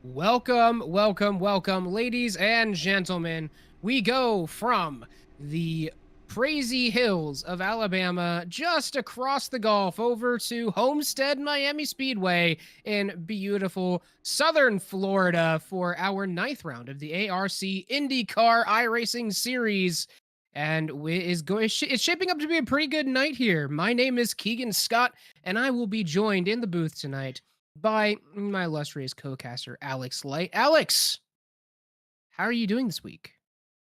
Welcome, welcome, welcome, ladies and gentlemen. We go from the crazy hills of Alabama just across the Gulf over to Homestead, Miami Speedway in beautiful southern Florida for our ninth round of the ARC IndyCar iRacing series. And it's shaping up to be a pretty good night here. My name is Keegan Scott, and I will be joined in the booth tonight by my illustrious co-caster, Alex Light. Alex, how are you doing this week?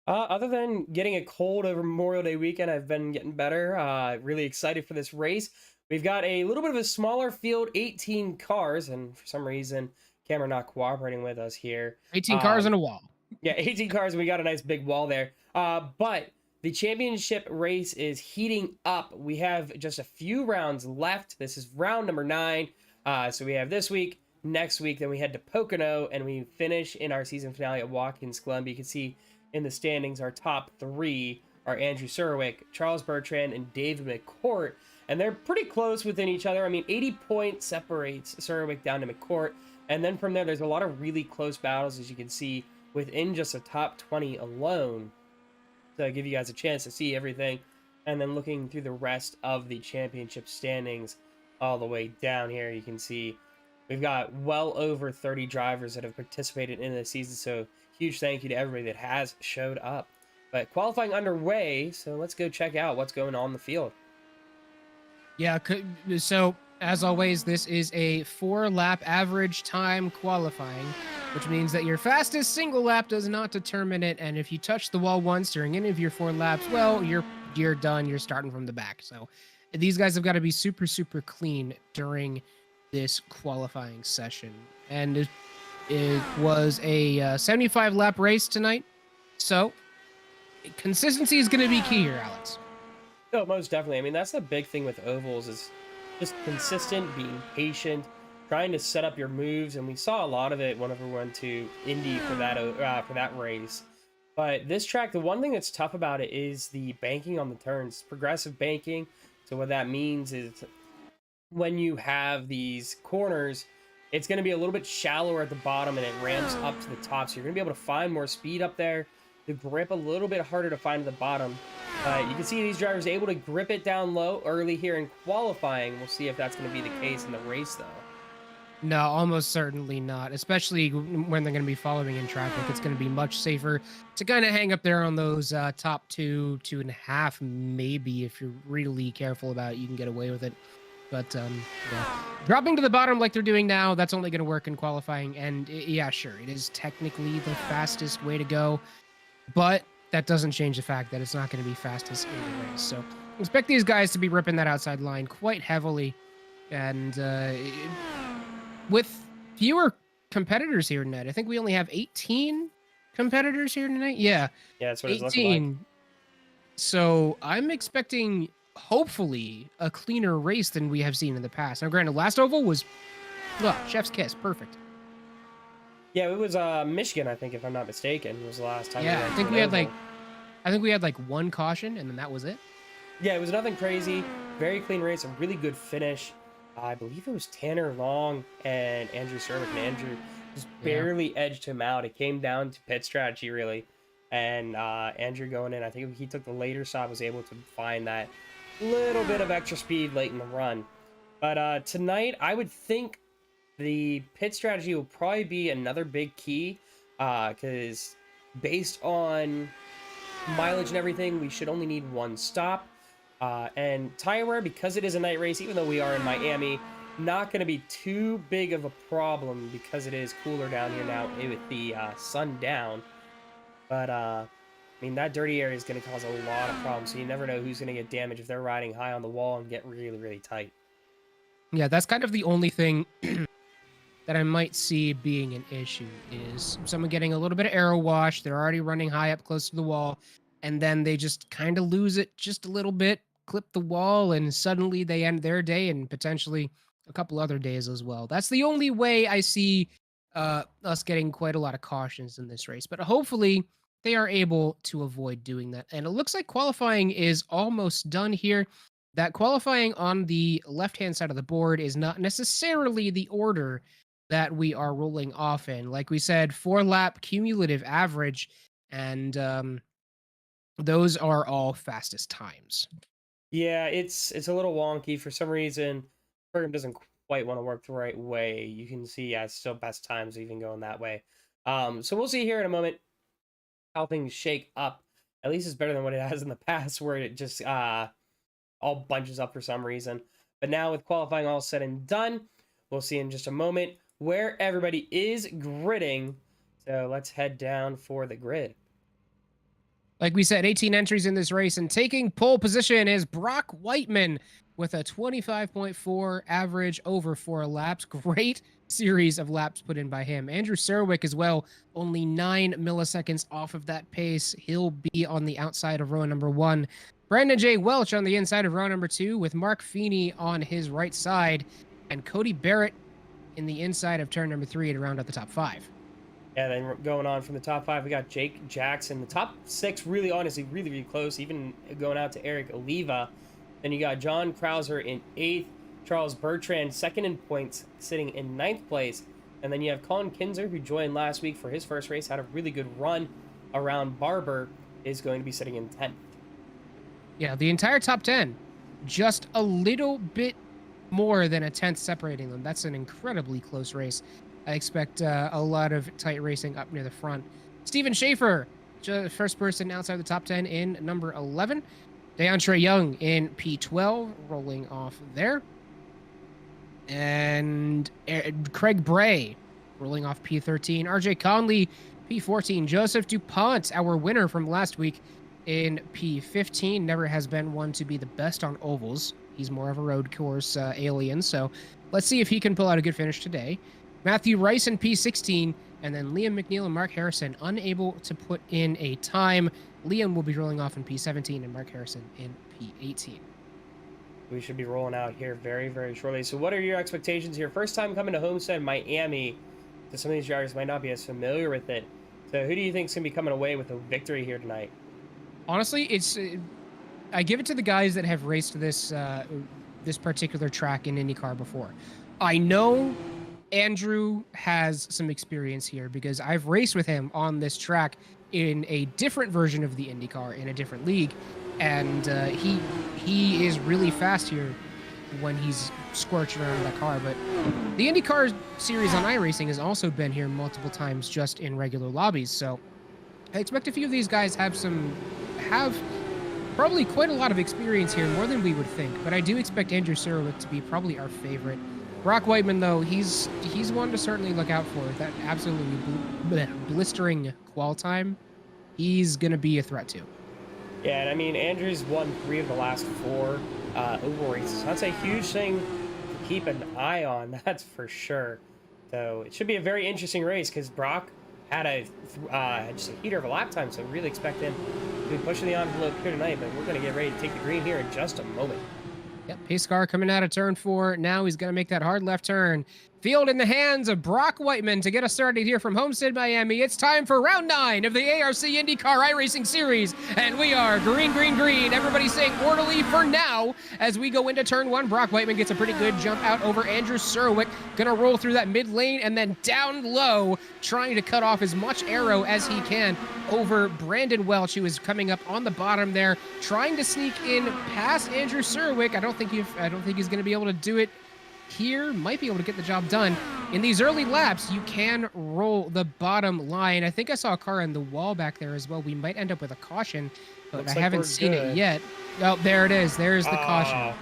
Other than getting a cold over Memorial Day weekend, I've been getting better. Really excited for this race. We've got a little bit of a smaller field, 18 cars, and for some reason, Cameron not cooperating with us here. 18 cars Um, on a wall. yeah, 18 cars, and we got a nice big wall there. But the championship race is heating up. We have just a few rounds left. This is round number 9. So we have this week, next week, then we head to Pocono, and we finish in our season finale at Watkins Glen. But you can see in the standings, our top 3 are Andrew Surwick, Charles Bertrand, and David McCourt. And they're pretty close within each other. I mean, 80 points separates Surwick down to McCourt. And then from there, there's a lot of really close battles, as you can see, within just the top 20 alone. To give you guys a chance to see everything. And then looking through the rest of the championship standings all the way down here, you can see we've got well over 30 drivers that have participated in this season. So huge thank you to everybody that has showed up. But qualifying underway, so let's go check out what's going on in the field. Yeah, so as always, this is a 4-lap average time qualifying, which means that your fastest single lap does not determine it. And if you touch the wall once during any of your 4 laps, well, you're done. You're starting from the back. So these guys have got to be super, super clean during this qualifying session. And it was a 75 lap race tonight. So consistency is going to be key here, Alex. No, most definitely. I mean, that's the big thing with ovals is just consistent, being patient, trying to set up your moves, and we saw a lot of it whenever we went to Indy for that race. But this track, the one thing that's tough about it is the banking on the turns, progressive banking. So what that means is when you have these corners, it's going to be a little bit shallower at the bottom and it ramps up to the top. So you're going to be able to find more speed up there. The grip a little bit harder to find at the bottom. You can see these drivers able to grip it down low early here in qualifying. We'll see if that's going to be the case in the race, though. No, almost certainly not, especially when they're going to be following in traffic. It's going to be much safer to kind of hang up there on those top 2.5, maybe if you're really careful about it, you can get away with it. But yeah. Dropping to the bottom like they're doing now, that's only going to work in qualifying. And yeah, sure, it is technically the fastest way to go, but that doesn't change the fact that it's not going to be fastest in the race. So expect these guys to be ripping that outside line quite heavily. And with fewer competitors here tonight, I think we only have 18 competitors here tonight. Yeah, Yeah, that's what it's 18. looking like. So I'm expecting, hopefully, a cleaner race than we have seen in the past. Now, granted, last oval was, chef's kiss, perfect. Yeah, it was Michigan, I think, if I'm not mistaken, was the last time. Yeah, I think we had like one caution, and then that was it. Yeah, it was nothing crazy. Very clean race, a really good finish. I believe it was Tanner Long and Andrew Surwick, and Andrew just barely edged him out. It came down to pit strategy, really. And Andrew going in, I think he took the later stop, was able to find that little bit of extra speed late in the run. But tonight, I would think the pit strategy will probably be another big key because based on mileage and everything, we should only need one stop. And tire wear, because it is a night race, even though we are in Miami, not going to be too big of a problem because it is cooler down here now with the sun down. But, I mean, that dirty area is going to cause a lot of problems, so you never know who's going to get damaged if they're riding high on the wall and get really, really tight. Yeah, that's kind of the only thing that I might see being an issue is someone getting a little bit of aero wash. They're already running high up close to the wall, and then they just kind of lose it just a little bit, clip the wall, and suddenly they end their day and potentially a couple other days as well. That's the only way I see us getting quite a lot of cautions in this race. But hopefully they are able to avoid doing that. And it looks like qualifying is almost done here. That qualifying on the left-hand side of the board is not necessarily the order that we are rolling off in. Like we said, 4-lap cumulative average, and those are all fastest times. Yeah, it's a little wonky for some reason. Program doesn't quite want to work the right way. You can see, yeah, it's still best times even going that way. So we'll see here in a moment how things shake up. At least it's better than what it has in the past, where it just all bunches up for some reason. But now with qualifying all said and done, we'll see in just a moment where everybody is gridding. So let's head down for the grid. Like we said, 18 entries in this race, and taking pole position is Brock Whiteman with a 25.4 average over 4 laps. Great series of laps put in by him. Andrew Serwick as well, only 9 milliseconds off of that pace. He'll be on the outside of row number 1. Brandon J. Welch on the inside of row number 2, with Mark Feeney on his right side, and Cody Barrett in the inside of turn number 3 to round out the top 5. Yeah, then going on from the top 5, we got Jake Jackson. The top 6, really, honestly, really, really close, even going out to Eric Oliva. Then you got John Krauser in 8th, Charles Bertrand 2nd in points, sitting in 9th place. And then you have Colin Kinzer, who joined last week for his first race, had a really good run around Barber, is going to be sitting in 10th. Yeah, the entire top 10, just a little bit more than a 10th separating them. That's an incredibly close race. I expect a lot of tight racing up near the front. Steven Schaefer, first person outside the top 10 in number 11. DeAndre Young in P12, rolling off there. And Craig Bray, rolling off P13. RJ Conley, P14. Joseph DuPont, our winner from last week, in P15. Never has been one to be the best on ovals. He's more of a road course alien, so let's see if he can pull out a good finish today. Matthew Rice in P16, and then Liam McNeil and Mark Harrison unable to put in a time. Liam will be rolling off in P17 and Mark Harrison in P18. We should be rolling out here very, very shortly. So what are your expectations here? First time coming to Homestead, Miami. So some of these drivers might not be as familiar with it. So who do you think is going to be coming away with a victory here tonight? Honestly, I give it to the guys that have raced this this particular track in IndyCar before. I know Andrew has some experience here because I've raced with him on this track in a different version of the IndyCar in a different league, and he is really fast here when he's scorching around that car. But the IndyCar series on iRacing has also been here multiple times just in regular lobbies, so I expect a few of these guys have probably quite a lot of experience here, more than we would think. But I do expect Andrew Serwick to be probably our favorite. Brock Whiteman, though, he's one to certainly look out for. That absolutely blistering qual time, he's going to be a threat too. Yeah, and I mean, Andrew's won 3 of the last 4 oval races. That's a huge thing to keep an eye on, that's for sure. So it should be a very interesting race because Brock had just a heater of a lap time, so really expect him to be pushing the envelope here tonight. But we're going to get ready to take the green here in just a moment. Yep, pace car coming out of turn 4. Now he's going to make that hard left turn. Field in the hands of Brock Whiteman to get us started here from Homestead, Miami. It's time for round 9 of the ARC IndyCar iRacing Series. And we are green, green, green. Everybody saying orderly for now. As we go into turn 1, Brock Whiteman gets a pretty good jump out over Andrew Serwick. Gonna roll through that mid lane and then down low, trying to cut off as much aero as he can over Brandon Welch, who is coming up on the bottom there, trying to sneak in past Andrew Serwick. I don't think he's gonna be able to do it here. Might be able to get the job done. In these early laps, you can roll the bottom line. I think I saw a car in the wall back there as well. We might end up with a caution, but I haven't seen it yet. Oh, there it is. There's the caution.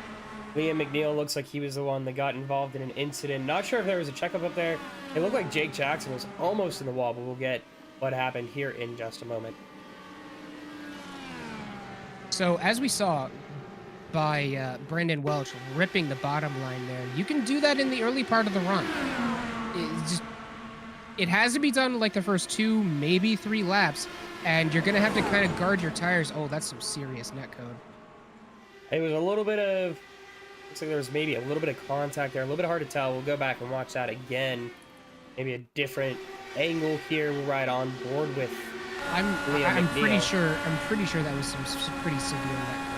Liam McNeil looks like he was the one that got involved in an incident. Not sure if there was a checkup up there. It looked like Jake Jackson was almost in the wall, but we'll get what happened here in just a moment. So as we saw by Brandon Welch ripping the bottom line there, you can do that in the early part of the run. It has to be done like the first 2, maybe 3 laps, and you're going to have to kind of guard your tires. Oh, that's some serious netcode. It was a little bit of, looks like there was maybe a little bit of contact there, a little bit hard to tell. We'll go back and watch that again. Maybe a different angle here. We're right on board with I'm pretty sure that was some pretty severe netcode.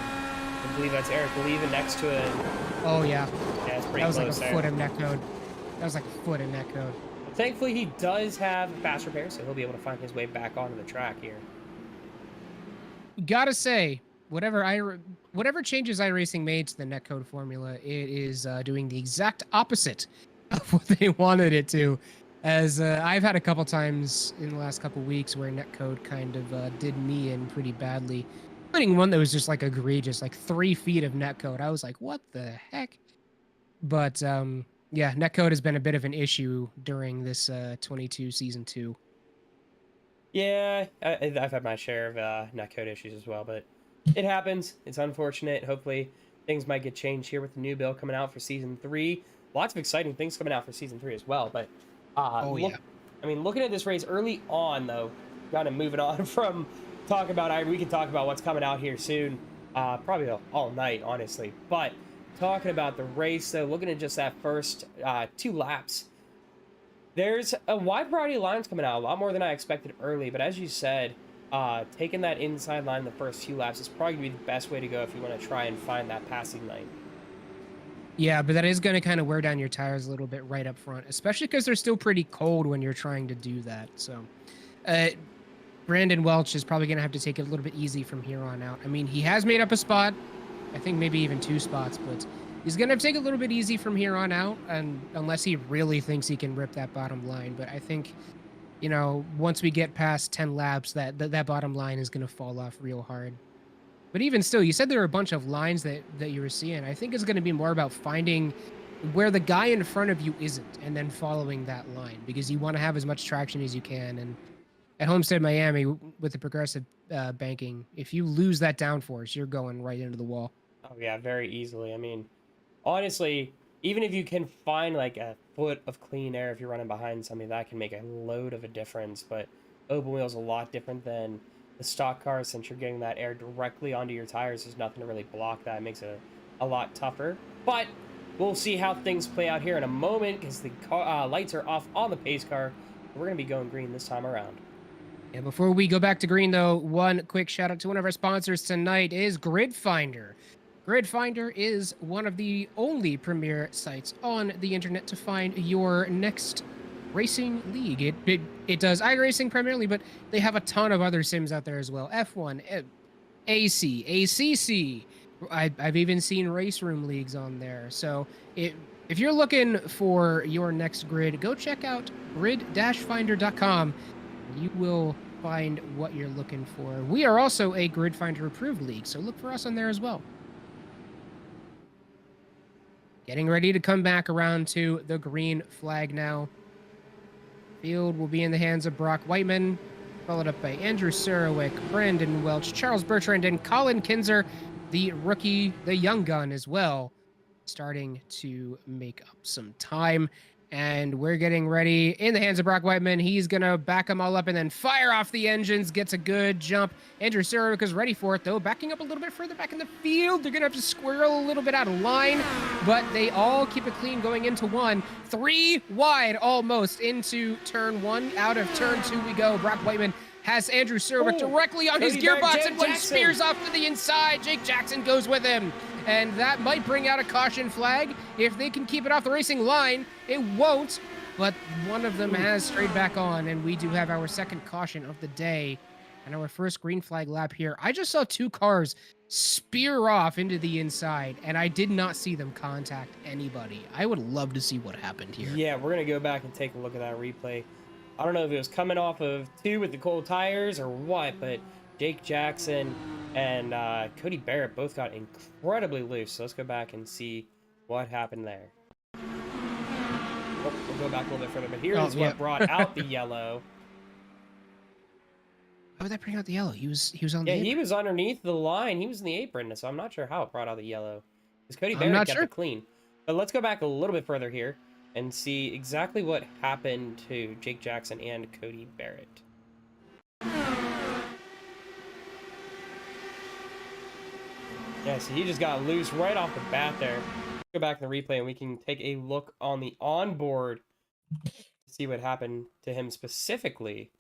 I believe that's Eric Oliva next to it. Oh yeah. Yeah, it's pretty that was close like a foot of netcode. That was like a foot in net code. Thankfully, he does have fast repair, so he'll be able to find his way back onto the track here. Gotta say, whatever changes iRacing made to the netcode formula, it is doing the exact opposite of what they wanted it to. As I've had a couple times in the last couple weeks where netcode kind of did me in pretty badly, including one that was just like egregious, like 3 feet of netcode. I was like, what the heck? But yeah, netcode has been a bit of an issue during this 22 season 2. Yeah, I've had my share of netcode issues as well, but it happens. It's unfortunate. Hopefully, things might get changed here with the new bill coming out for season 3. Lots of exciting things coming out for season 3 as well. But Yeah. I mean, looking at this race early on, though, kind of moving on from talk about we can talk about what's coming out here soon, probably all night, honestly. But talking about the race, though, looking at just that first 2 laps. There's a wide variety of lines coming out, a lot more than I expected early. But as you said, taking that inside line in the first few laps is probably going to be the best way to go if you want to try and find that passing lane. Yeah, but that is going to kind of wear down your tires a little bit right up front, especially because they're still pretty cold when you're trying to do that. So Brandon Welch is probably going to have to take it a little bit easy from here on out. I mean, he has made up a spot, I think maybe even 2 spots, but he's going to have to take it a little bit easy from here on out, and unless he really thinks he can rip that bottom line. But I think, you know, once we get past 10 laps, that bottom line is going to fall off real hard. But even still, you said there were a bunch of lines that you were seeing. I think it's going to be more about finding where the guy in front of you isn't and then following that line, because you want to have as much traction as you can. And at Homestead, Miami, with the progressive banking, if you lose that downforce, you're going right into the wall. Oh, yeah, very easily. I mean, honestly, even if you can find like a foot of clean air if you're running behind somebody, that can make a load of a difference. But open wheel is a lot different than the stock car, since you're getting that air directly onto your tires. There's nothing to really block that. It makes it a lot tougher. But we'll see how things play out here in a moment, because the lights are off on the pace car. We're going to be going green this time around. And before we go back to green, though, one quick shout out to one of our sponsors tonight is Grid Finder. Grid Finder is one of the only premier sites on the internet to find your next racing league. It does iRacing primarily, but they have a ton of other sims out there as well. F1, AC, ACC. I've even seen race room leagues on there. So if you're looking for your next grid, go check out grid-finder.com. You will find what you're looking for. We are also a Grid Finder approved league, so look for us on there as well. Getting ready to come back around to the green flag now. Field will be in the hands of Brock Whiteman, followed up by Andrew Sarowick, Brandon Welch, Charles Bertrand, and Colin Kinzer, the rookie, the young gun as well, starting to make up some time. And we're getting ready in the hands of Brock Whiteman. He's going to back them all up and then fire off the engines, gets a good jump. Andrew Sarowick is ready for it, though, backing up a little bit further back in the field. They're going to have to squirrel a little bit out of line, but they all keep it clean going into 1. 3 wide almost into turn 1. Out of turn 2 we go. Brock Whiteman has Andrew Sarowick directly on his gearbox, and one spears off to the inside. Jake Jackson goes with him. And that might bring out a caution flag. If they can keep it off the racing line, it won't. But one of them has strayed back on, and we do have our second caution of the day and our first green flag lap here. I just saw 2 cars spear off into the inside, and I did not see them contact anybody. I would love to see what happened here. Yeah, we're going to go back and take a look at that replay. I don't know if it was coming off of 2 with the cold tires or what, but Jake Jackson and Cody Barrett both got incredibly loose. So let's go back and see what happened there. Oh, we'll go back a little bit further, but here is what brought out the yellow. How would that bring out the yellow? He was on the Yeah, apron. he was underneath the line. He was in the apron, so I'm not sure how it brought out the yellow. Because Cody Barrett kept it clean. But let's go back a little bit further here and see exactly what happened to Jake Jackson and Cody Barrett. Yeah, so he just got loose right off the bat there. Let's go back in the replay and we can take a look on the onboard to see what happened to him specifically.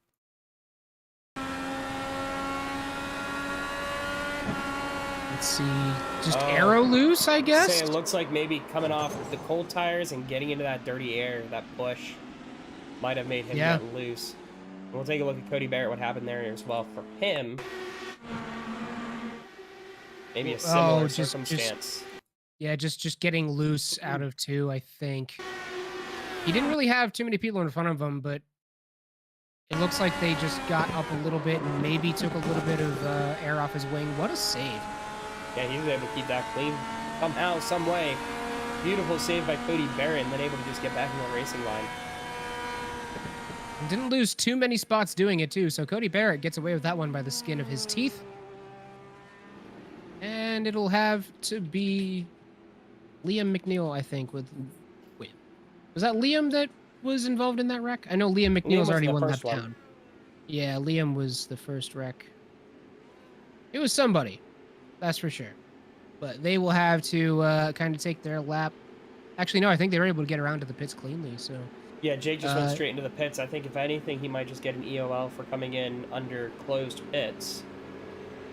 Let's see. Just arrow loose, I guess? Say it looks like maybe coming off the cold tires and getting into that dirty air, that push might have made him get loose. We'll take a look at Cody Barrett, what happened there as well for him. Maybe a similar circumstance. Just getting loose out of 2, I think. He didn't really have too many people in front of him, but it looks like they just got up a little bit and maybe took a little bit of air off his wing. What a save. Yeah, he was able to keep that clean somehow, some way. Beautiful save by Cody Barrett, and then able to just get back in the racing line. Didn't lose too many spots doing it, too, so Cody Barrett gets away with that one by the skin of his teeth. And it'll have to be Liam McNeil, I think, with... Wait. Was that Liam that was involved in that wreck? I know Liam McNeil's already won that down. Yeah, Liam was the first wreck. It was somebody. That's for sure. But they will have to kind of take their lap. Actually, no, I think they were able to get around to the pits cleanly, so... Yeah, Jake just went straight into the pits. I think, if anything, he might just get an EOL for coming in under closed pits.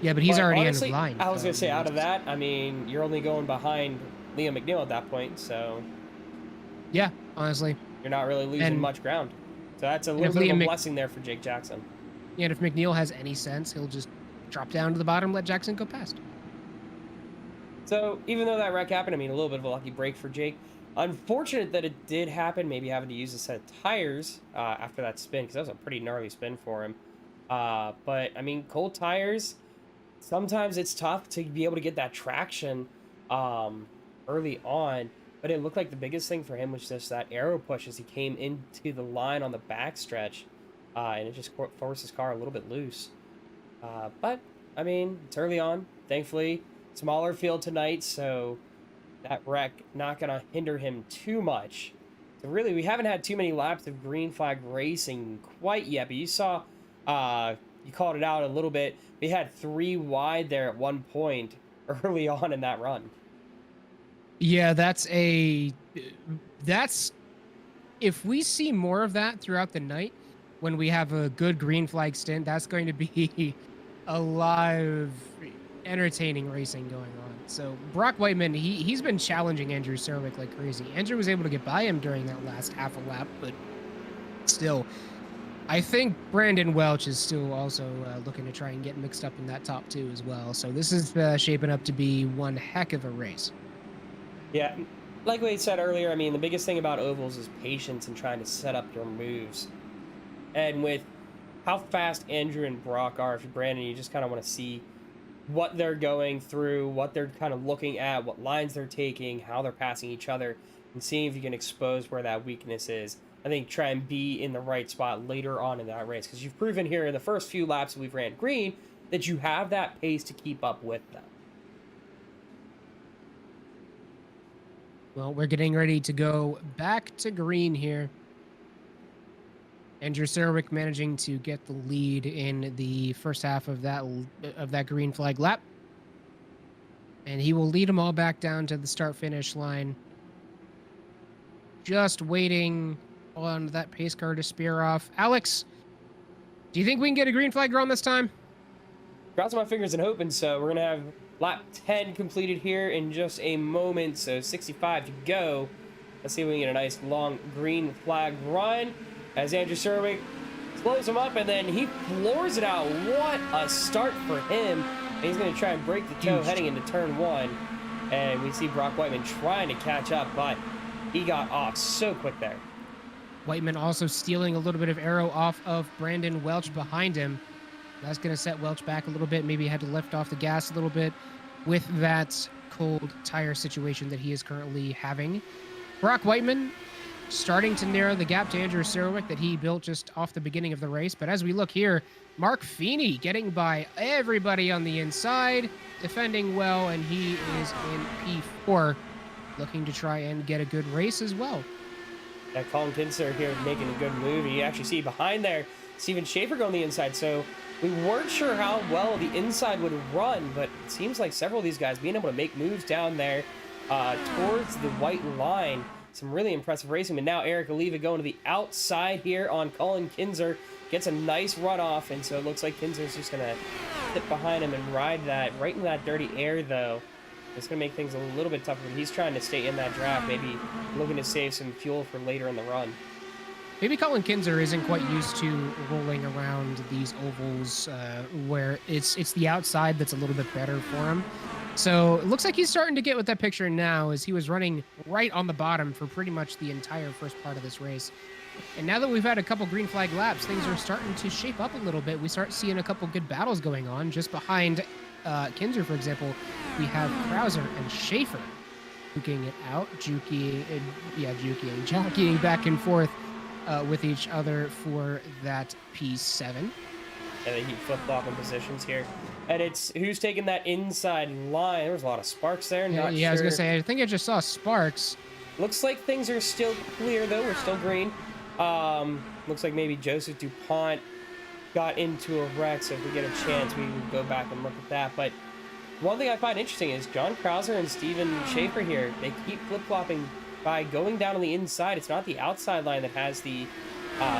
Yeah, but he's already honestly, in line. I was going to say, out of that, I mean, you're only going behind Liam McNeil at that point, so... Yeah, honestly. You're not really losing much ground. So that's a little bit of a blessing there for Jake Jackson. Yeah, and if McNeil has any sense, he'll just drop down to the bottom, let Jackson go past. So, even though that wreck happened, I mean, a little bit of a lucky break for Jake. Unfortunate that it did happen, maybe having to use a set of tires after that spin, because that was a pretty gnarly spin for him. But, I mean, cold tires, sometimes it's tough to be able to get that traction early on. But it looked like the biggest thing for him was just that arrow push as he came into the line on the backstretch. And it just forced his car a little bit loose. But, I mean, it's early on. Thankfully, smaller field tonight, so that wreck not going to hinder him too much. So really, we haven't had too many laps of green flag racing quite yet. But you saw, you called it out a little bit. We had 3 wide there at one point early on in that run. Yeah, that's if we see more of that throughout the night, when we have a good green flag stint, that's going to be a lot of entertaining racing going on. So Brock Whiteman, he's been challenging Andrew Serwick like crazy. Andrew was able to get by him during that last half a lap, but still, I think Brandon Welch is still also looking to try and get mixed up in that top 2 as well. So this is shaping up to be one heck of a race. Yeah, like we said earlier, I mean, the biggest thing about ovals is patience and trying to set up your moves. And with how fast Andrew and Brock are, if you're Brandon, you just kind of want to see what they're going through, what they're kind of looking at, what lines they're taking, how they're passing each other, and seeing if you can expose where that weakness is. I think try and be in the right spot later on in that race, because you've proven here in the first few laps we've ran green that you have that pace to keep up with them. Well, we're getting ready to go back to green here. Andrew Serwick managing to get the lead in the first half of that green flag lap. And he will lead them all back down to the start-finish line. Just waiting on that pace car to spear off. Alex, do you think we can get a green flag run this time? Crossing my fingers and hoping so. We're going to have lap 10 completed here in just a moment, so 65 to go. Let's see if we can get a nice long green flag run as Andrew Serwick slows him up and then he floors it out. What a start for him. And he's going to try and break the toe heading into turn 1. And we see Brock Whiteman trying to catch up, but he got off so quick there. Whiteman also stealing a little bit of aero off of Brandon Welch behind him. That's going to set Welch back a little bit. Maybe he had to lift off the gas a little bit with that cold tire situation that he is currently having. Brock Whiteman starting to narrow the gap to Andrew Serwick that he built just off the beginning of the race. But as we look here, Mark Feeney getting by everybody on the inside, defending well, and he is in P4, looking to try and get a good race as well. Yeah, Colin Kinsler here making a good move. You actually see behind there, Steven Schaefer going the inside, so we weren't sure how well the inside would run, but it seems like several of these guys being able to make moves down there towards the white line some really impressive racing. But now Eric Oliva going to the outside here on Colin Kinzer. Gets a nice run off, and so it looks like Kinzer's just going to sit behind him and ride that right into that dirty air, though. It's going to make things a little bit tougher. He's trying to stay in that draft, maybe looking to save some fuel for later in the run. Maybe Colin Kinzer isn't quite used to rolling around these ovals where it's the outside that's a little bit better for him. So it looks like he's starting to get with that picture now, as he was running right on the bottom for pretty much the entire first part of this race. And now that we've had a couple green flag laps, things are starting to shape up a little bit. We start seeing a couple good battles going on. Just behind Kinzer, for example, we have Krauser and Schaefer juking it out, jockeying back and forth with each other for that P7. Yeah, they keep flip-flopping positions here. And it's who's taking that inside line. There was a lot of sparks there. Yeah, I was going to say, I think I just saw sparks. Looks like things are still clear, though. We're still green. Looks like maybe Joseph DuPont got into a wreck, so if we get a chance, we can go back and look at that. But one thing I find interesting is John Krauser and Steven Schaefer here. They keep flip-flopping by going down on the inside. It's not the outside line that has the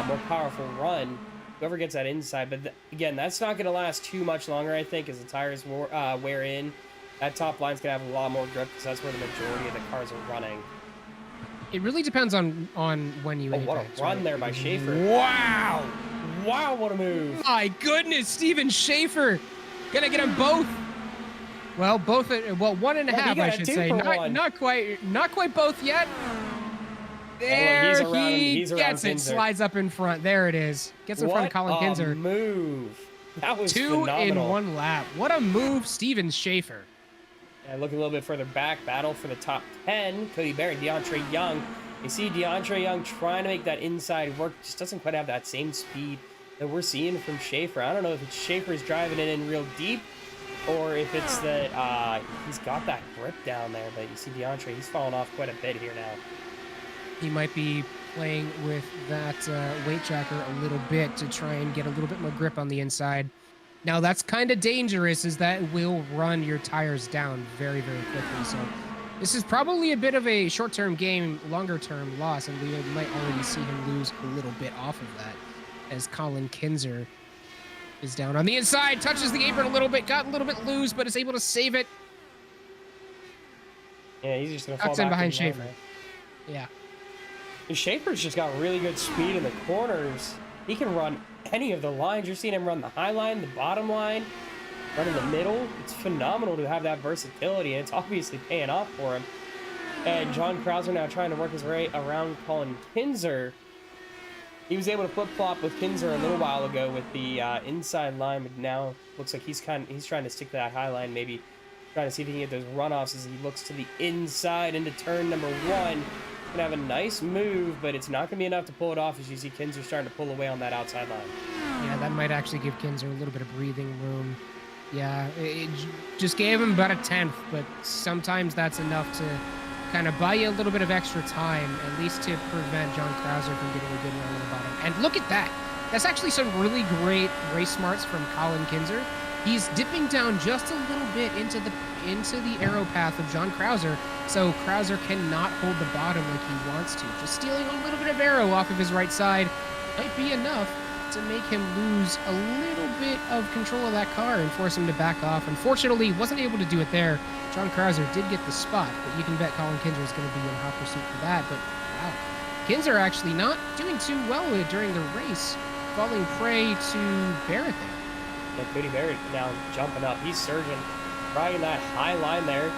more powerful run. Whoever gets that inside. But again, that's not going to last too much longer, I think, as the tires wear in. That top line's going to have a lot more grip because that's where the majority of the cars are running. It really depends on when you what a run there by Schaefer. Wow. Wow, what a move. My goodness, Steven Schaefer. Gonna get them both. Well, both, one and a half, I should say. Not quite both yet. There he gets it. Slides up in front. There it is. Gets in front of Colin Kinzer. What a move. That was 2 phenomenal. in 1 lap. What a move, Steven Schaefer. And looking a little bit further back, battle for the top 10. Cody Barrett, DeAndre Young. You see DeAndre Young trying to make that inside work. Just doesn't quite have that same speed that we're seeing from Schaefer. I don't know if it's Schaefer's driving it in real deep or if it's that he's got that grip down there. But you see DeAndre, he's falling off quite a bit here now. He might be playing with that weight tracker a little bit to try and get a little bit more grip on the inside. Now, that's kind of dangerous, as that will run your tires down very, very quickly. So this is probably a bit of a short-term game, longer-term loss, and we might already see him lose a little bit off of that, as Colin Kinzer is down on the inside, touches the apron a little bit, got a little bit loose, but is able to save it. Yeah, he's just going to fall back in behind Schaefer. Yeah. And Schaefer's just got really good speed in the corners. He can run any of the lines. You're seeing him run the high line, the bottom line, run in the middle. It's phenomenal to have that versatility, and it's obviously paying off for him. And John Krauser now trying to work his way around Colin Kinzer. He was able to flip-flop with Kinzer a little while ago with the inside line, but now looks like he's trying to stick to that high line, maybe trying to see if he can get those runoffs as he looks to the inside into turn number 1. Gonna have a nice move, but it's not gonna be enough to pull it off, as you see Kinzer starting to pull away on that outside line. Yeah, that might actually give Kinzer a little bit of breathing room. Yeah, it just gave him about a 10th, but sometimes that's enough to kind of buy you a little bit of extra time, at least to prevent John Krauser from getting a good run on the bottom. And look at that. That's actually some really great race smarts from Colin Kinzer. He's dipping down just a little bit into the arrow path of John Krauser, so Krauser cannot hold the bottom like he wants to. Just stealing a little bit of arrow off of his right side might be enough to make him lose a little bit of control of that car and force him to back off. Unfortunately, wasn't able to do it there. John Krauser did get the spot, but you can bet Colin Kinzer is going to be in hot pursuit for that. But wow, Kinzer actually not doing too well during the race, falling prey to Barrett there. Yeah, Cody Barrett now jumping up. He's surging, riding that high line there.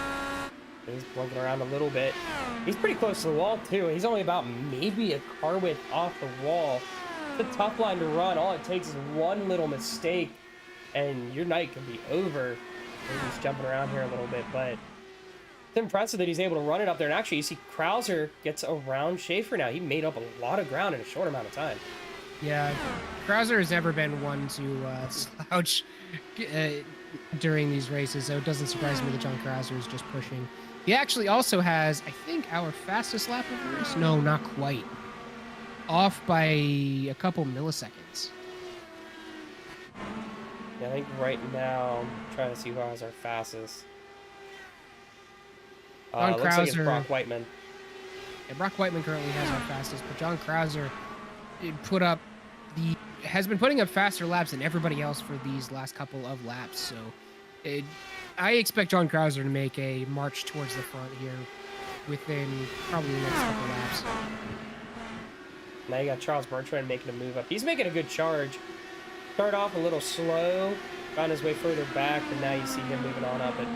He's blinking around a little bit. He's pretty close to the wall, too. He's only about maybe a car width off the wall. It's a tough line to run. All it takes is one little mistake, and your night can be over. He's just jumping around here a little bit, but it's impressive that he's able to run it up there. And actually, you see Krauser gets around Schaefer now. He made up a lot of ground in a short amount of time. Yeah, Krauser has never been one to slouch during these races, so it doesn't surprise me that John Krauser is just pushing. He actually also has, I think, our fastest lap of the race. No, not quite. Off by a couple milliseconds. Yeah, I think right now, I'm trying to see who has our fastest. John Looks like it's Krauser. Brock Whiteman. And Brock Whiteman currently has our fastest, but John Krauser has been putting up faster laps than everybody else for these last couple of laps. So I expect John Krauser to make a march towards the front here within probably the next couple laps. Now you got Charles Bertrand making a move up. He's making a good charge. Started off a little slow, found his way further back, and now you see him moving on up. But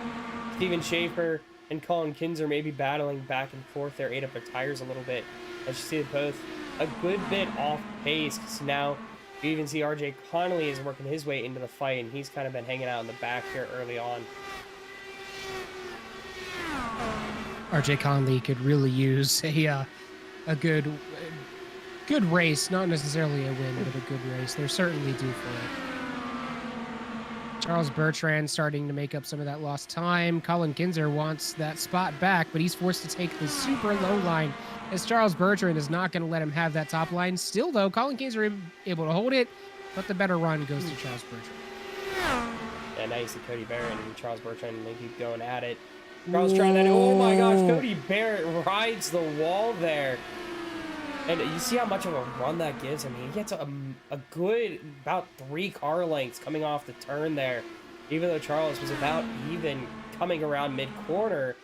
Steven Schaefer and Colin Kinzer may be battling back and forth there, ate up their tires a little bit. As you see them both a good bit off pace, because now you even see RJ Connolly is working his way into the fight, and he's kind of been hanging out in the back here early on. RJ Connolly could really use a good race, not necessarily a win, but a good race. They're certainly due for it. Charles Bertrand starting to make up some of that lost time. Colin Kinzer wants that spot back, but he's forced to take the super low line as Charles Bertrand is not going to let him have that top line. Still, though, Colin Kinzer able to hold it, but the better run goes to Charles Bertrand. Yeah, now you see Cody Barrett and Charles Bertrand, they keep going at it. Charles trying that. Oh my gosh, Cody Barrett rides the wall there. And you see how much of a run that gives him. He gets a good about 3 car lengths coming off the turn there. Even though Charles was about even coming around mid-corner.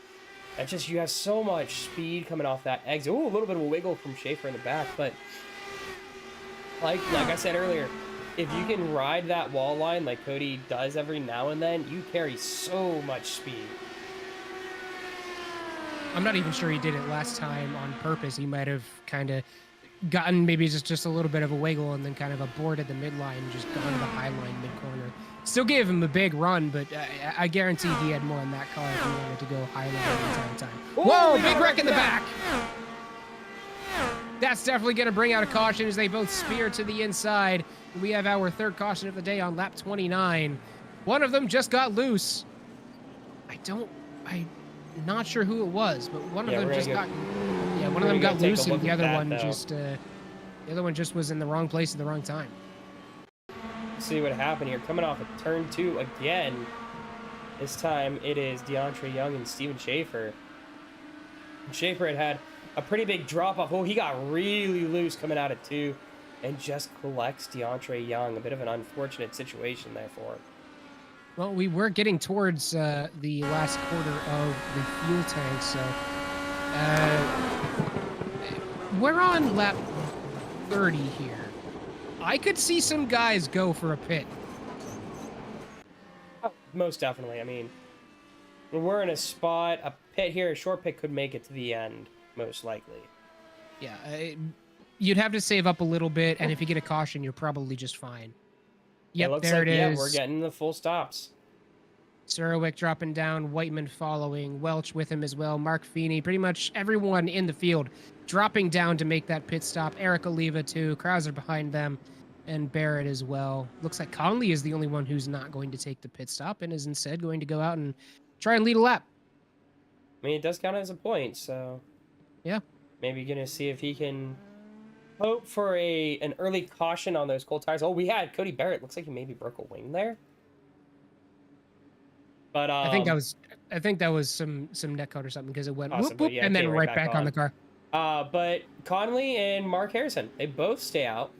That's just, you have so much speed coming off that exit. Ooh, a little bit of a wiggle from Schaefer in the back. But like I said earlier, if you can ride that wall line like Cody does every now and then, you carry so much speed. I'm not even sure he did it last time on purpose. He might have kind of gotten maybe just a little bit of a wiggle and then kind of aborted the midline and just gone to the high line mid-corner. Still gave him a big run, but I guarantee he had more in that car if he wanted to go high line the entire time. Whoa, big wreck in the back! That's definitely going to bring out a caution as they both spear to the inside. We have our third caution of the day on lap 29. One of them just got loose. I'm not sure who it was, but one of them just got loose, and the other one just was in the wrong place at the wrong time. See what happened here. Coming off of turn 2 again. This time it is DeAndre Young and Steven Schaefer. Schaefer had a pretty big drop off. Oh, he got really loose coming out of 2 and just collects DeAndre Young. A bit of an unfortunate situation there for him. Well, we were getting towards the last quarter of the fuel tank, so we're on lap 30 here. I could see some guys go for a pit. Oh, most definitely. I mean, when we're in a spot, a pit here, a short pit could make it to the end, most likely. Yeah, you'd have to save up a little bit, and if you get a caution, you're probably just fine. Yep, there it is. Yeah, we're getting the full stops. Surwick dropping down, Whiteman following, Welch with him as well, Mark Feeney, pretty much everyone in the field dropping down to make that pit stop. Eric Oliva too, Krauser behind them, and Barrett as well. Looks like Connolly is the only one who's not going to take the pit stop and is instead going to go out and try and lead a lap. I mean, it does count as a point, so yeah. Maybe going to see if he can hope for an early caution on those cold tires. Oh, we had Cody Barrett. Looks like he maybe broke a wing there. But I think that was some neck code or something, because it went whoop, whoop, yeah, and then right back on the car. But Connolly and Mark Harrison, they both stay out.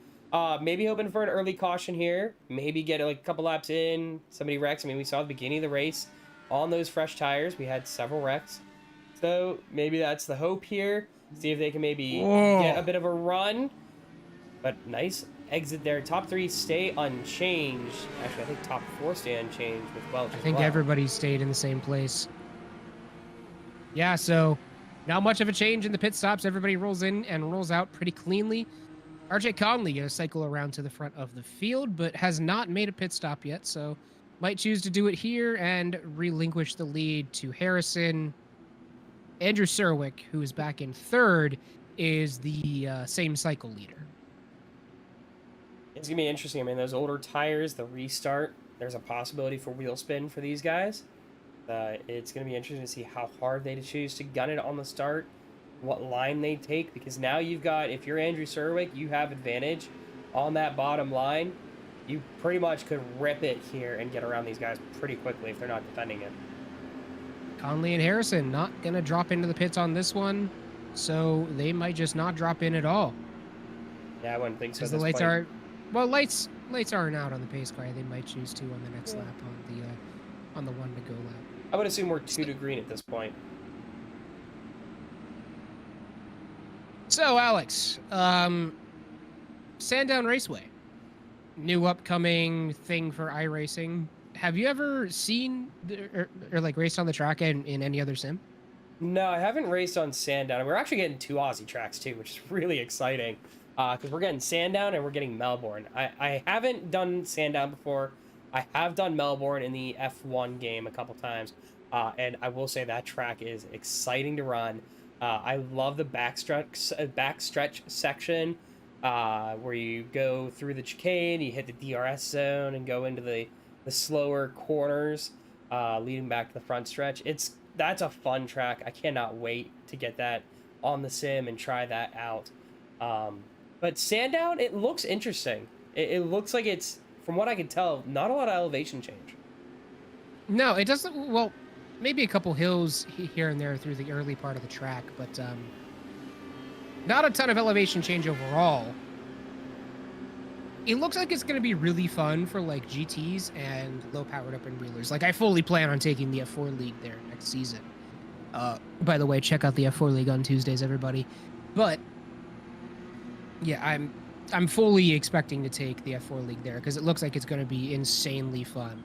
Maybe hoping for an early caution here. Maybe get like a couple laps in. Somebody wrecks. I mean, we saw at the beginning of the race on those fresh tires, we had several wrecks. So maybe that's the hope here. See if they can maybe get a bit of a run. But nice exit there. Top 3 stay unchanged. Actually, I think top 4 stay unchanged with Welch. I think everybody stayed in the same place. Yeah, so not much of a change in the pit stops. Everybody rolls in and rolls out pretty cleanly. RJ Connolly going to cycle around to the front of the field, but has not made a pit stop yet, so might choose to do it here and relinquish the lead to Harrison. Andrew Surwick, who is back in 3rd, is the same cycle leader. It's going to be interesting. I mean, those older tires, the restart, there's a possibility for wheel spin for these guys. It's going to be interesting to see how hard they choose to gun it on the start, what line they take, because now you've got, if you're Andrew Surwick, you have advantage on that bottom line. You pretty much could rip it here and get around these guys pretty quickly if they're not defending it. Connolly and Harrison not going to drop into the pits on this one. So they might just not drop in at all. Yeah, I wouldn't think so. Because the lights are, well, lights aren't out on the pace car. They might choose to on the next lap on the 1 to go lap. I would assume we're 2 to green at this point. So Alex, Sandown Raceway, new upcoming thing for iRacing. Have you ever seen or like raced on the track in any other sim? No, I haven't raced on Sandown. We're actually getting 2 Aussie tracks too, which is really exciting. Because we're getting Sandown and we're getting Melbourne. I haven't done Sandown before. I have done Melbourne in the F1 game a couple times. And I will say that track is exciting to run. I love the backstretch section where you go through the chicane, you hit the DRS zone, and go into the slower corners leading back to the front stretch. That's a fun track. I cannot wait to get that on the sim and try that out. But Sandown, it looks interesting. It looks like it's, from what I can tell, not a lot of elevation change. No, it doesn't. Well, maybe a couple hills here and there through the early part of the track, but not a ton of elevation change overall. It looks like it's going to be really fun for like GTs and low-powered open-wheelers. Like I fully plan on taking the F4 League there next season. By the way, check out the F4 League on Tuesdays, everybody. But yeah, I'm fully expecting to take the F4 League there because it looks like it's going to be insanely fun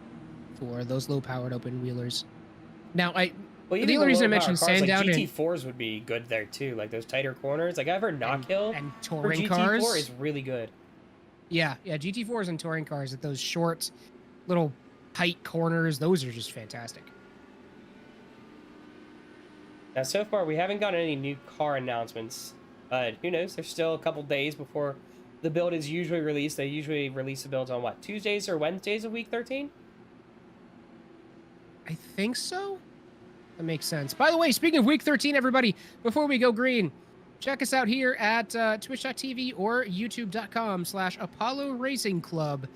for those low-powered open-wheelers. Now, the only reason I mentioned Sandown, like GT4s would be good there too, like those tighter corners. Like I've heard Knockhill and touring for cars GT4 is really good. Yeah, GT4s and touring cars at those short, little tight corners, those are just fantastic. Now, so far, we haven't gotten any new car announcements. Who knows? There's still a couple days before the build is usually released. They usually release the builds on, what, Tuesdays or Wednesdays of week 13? I think so. That makes sense. By the way, speaking of week 13, everybody, before we go green, check us out here at twitch.tv or youtube.com/Apollo Racing Club.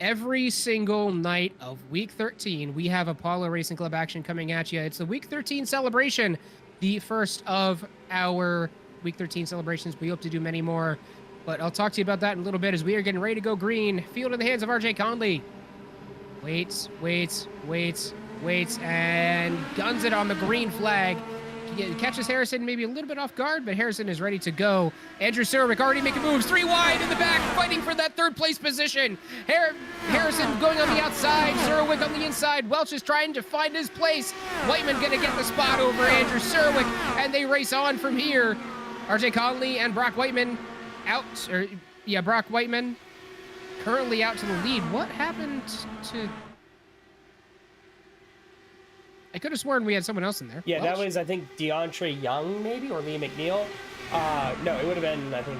Every single night of week 13, we have Apollo Racing Club action coming at you. It's the week 13 celebration, the first of our week 13 celebrations. We hope to do many more, but I'll talk to you about that in a little bit as we are getting ready to go green. Field in the hands of RJ Connolly. Waits, and guns it on the green flag. Catches Harrison maybe a little bit off guard, but Harrison is ready to go. Andrew Serwick already making moves. 3 wide in the back, fighting for that third place position. Harrison going on the outside, Serwick on the inside. Welch is trying to find his place. Whiteman gonna get the spot over Andrew Serwick, and they race on from here. RJ Connolly and Brock Whiteman Brock Whiteman currently out to the lead. What happened to... I could have sworn we had someone else in there. Yeah, Welch? That was, I think, DeAndre Young, maybe, or Liam McNeil. No, it would have been, I think,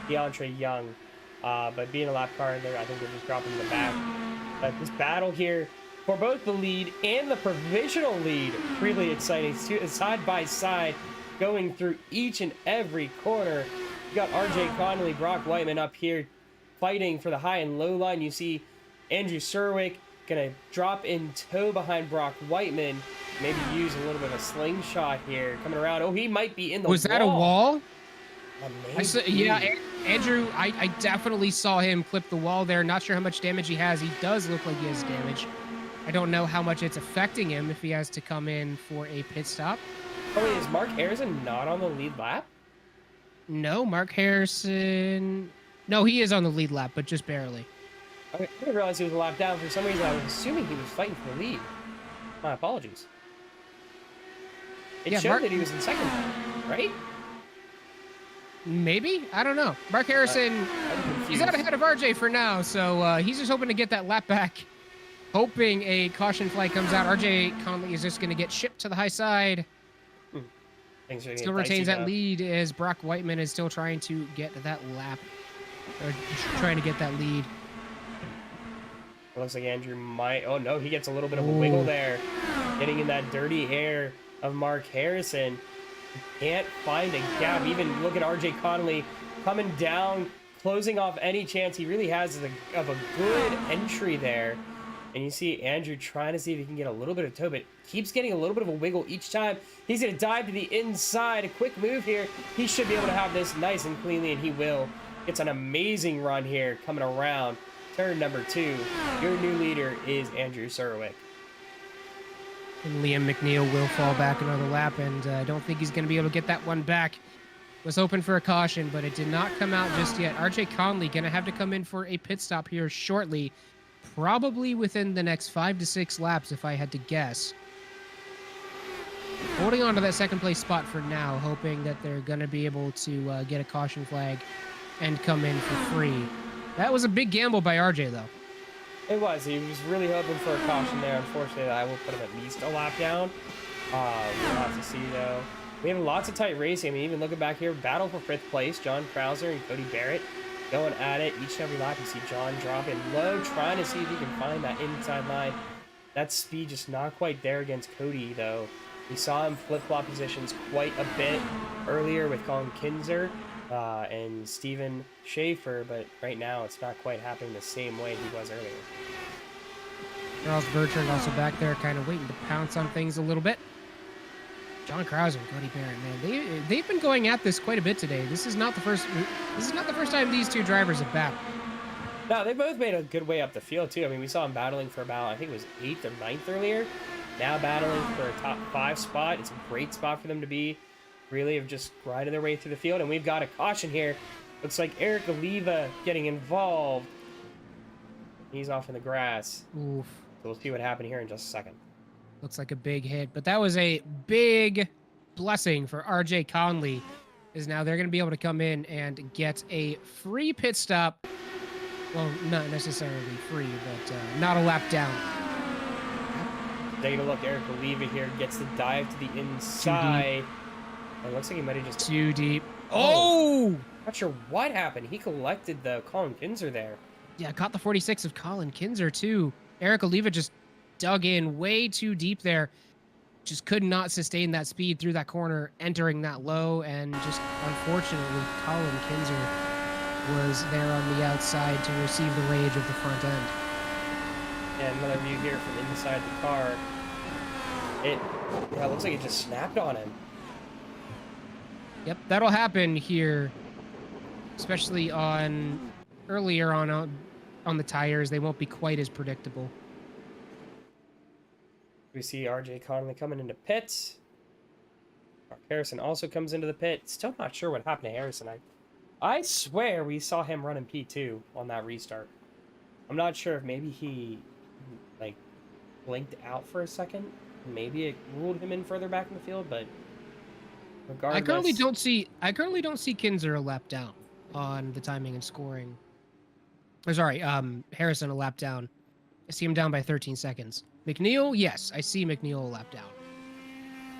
DeAndre Young. But being a lap car in there, I think they're just dropping the back. But this battle here for both the lead and the provisional lead, really exciting. Side by side, going through each and every corner. You got RJ Connolly, Brock Whiteman up here fighting for the high and low line. You see Andrew Serwick gonna drop in tow behind Brock Whiteman, maybe use a little bit of a slingshot here coming around. Oh, he might be in the wall. Was that a wall? Yeah, Andrew, I definitely saw him clip the wall there. Not sure how much damage he has. He does look like he has damage. I don't know how much it's affecting him if he has to come in for a pit stop. Oh wait, is Mark Harrison not on the lead lap? No, Mark Harrison... No, he is on the lead lap, but just barely. Okay, I didn't realize he was a lap down. For some reason, I was assuming he was fighting for the lead. My apologies. It showed that he was in second, right? Maybe? I don't know. Mark Harrison, he's out ahead of RJ for now, so he's just hoping to get that lap back. Hoping a caution flag comes out. RJ Connolly is just going to get shipped to the high side. Still retains that lead as Brock Whiteman is still trying to get that lap. Or trying to get that lead. It looks like Andrew might... Oh, no, he gets a little bit of a wiggle there. Getting in that dirty air of Mark Harrison. He can't find a gap. Even look at RJ Connolly coming down, closing off any chance he really has of a good entry there. And you see Andrew trying to see if he can get a little bit of toe, but keeps getting a little bit of a wiggle each time. He's going to dive to the inside. A quick move here. He should be able to have this nice and cleanly, and he will. It's an amazing run here coming around turn number 2. Your new leader is Andrew Surwick. And Liam McNeil will fall back another lap, and I don't think he's going to be able to get that one back. Was hoping for a caution, but it did not come out just yet. RJ Connolly going to have to come in for a pit stop here shortly. Probably within the next 5 to 6 laps, if I had to guess. Holding on to that second place spot for now, hoping that they're going to be able to get a caution flag and come in for free. That was a big gamble by RJ, though. It was. He was really hoping for a caution there. Unfortunately, I will put him at least a lap down. We'll have to see, though. We have lots of tight racing. I mean, even looking back here, battle for 5th place. John Krauser and Cody Barrett going at it each and every lap. You see John dropping low, trying to see if he can find that inside line. That speed just not quite there against Cody, though. We saw him flip-flop positions quite a bit earlier with Colin Kinzer and Steven Schaefer, but right now it's not quite happening the same way he was earlier. Charles Bertrand also back there, kind of waiting to pounce on things a little bit. John Krauser and Cody Barrett, man, they've been going at this quite a bit today. This is not the first time these two drivers have battled. No, they both made a good way up the field too. I mean, we saw them battling for about, I think it was 8th or 9th earlier. Now battling for a top 5 spot. It's a great spot for them to be. Really have just grinded their way through the field, and we've got a caution here. Looks like Eric Oliva getting involved. He's off in the grass. Oof. So we'll see what happened here in just a second. Looks like a big hit, but that was a big blessing for RJ Connolly, is now they're going to be able to come in and get a free pit stop. Well, not necessarily free, but not a lap down. Taking a look, Eric Oliva here gets the dive to the inside. It looks like he might have just... Too deep. Oh! Not sure what happened. He collected the Colin Kinzer there. Yeah, caught the 46 of Colin Kinzer, too. Eric Oliva just dug in way too deep there. Just could not sustain that speed through that corner, entering that low, and just unfortunately, Colin Kinzer was there on the outside to receive the rage of the front end. And another view here from inside the car. It looks like it just snapped on him. Yep, that'll happen here, especially earlier on the tires. They won't be quite as predictable. We see RJ Connolly coming into pits. Mark Harrison also comes into the pit. Still not sure what happened to Harrison. I swear we saw him running P2 on that restart. I'm not sure if maybe he like blinked out for a second. Maybe it ruled him in further back in the field, but regardless, I currently don't see Kinzer a lap down on the timing and scoring. Or sorry, Harrison a lap down. I see him down by 13 seconds. McNeil, yes, I see McNeil a lap down.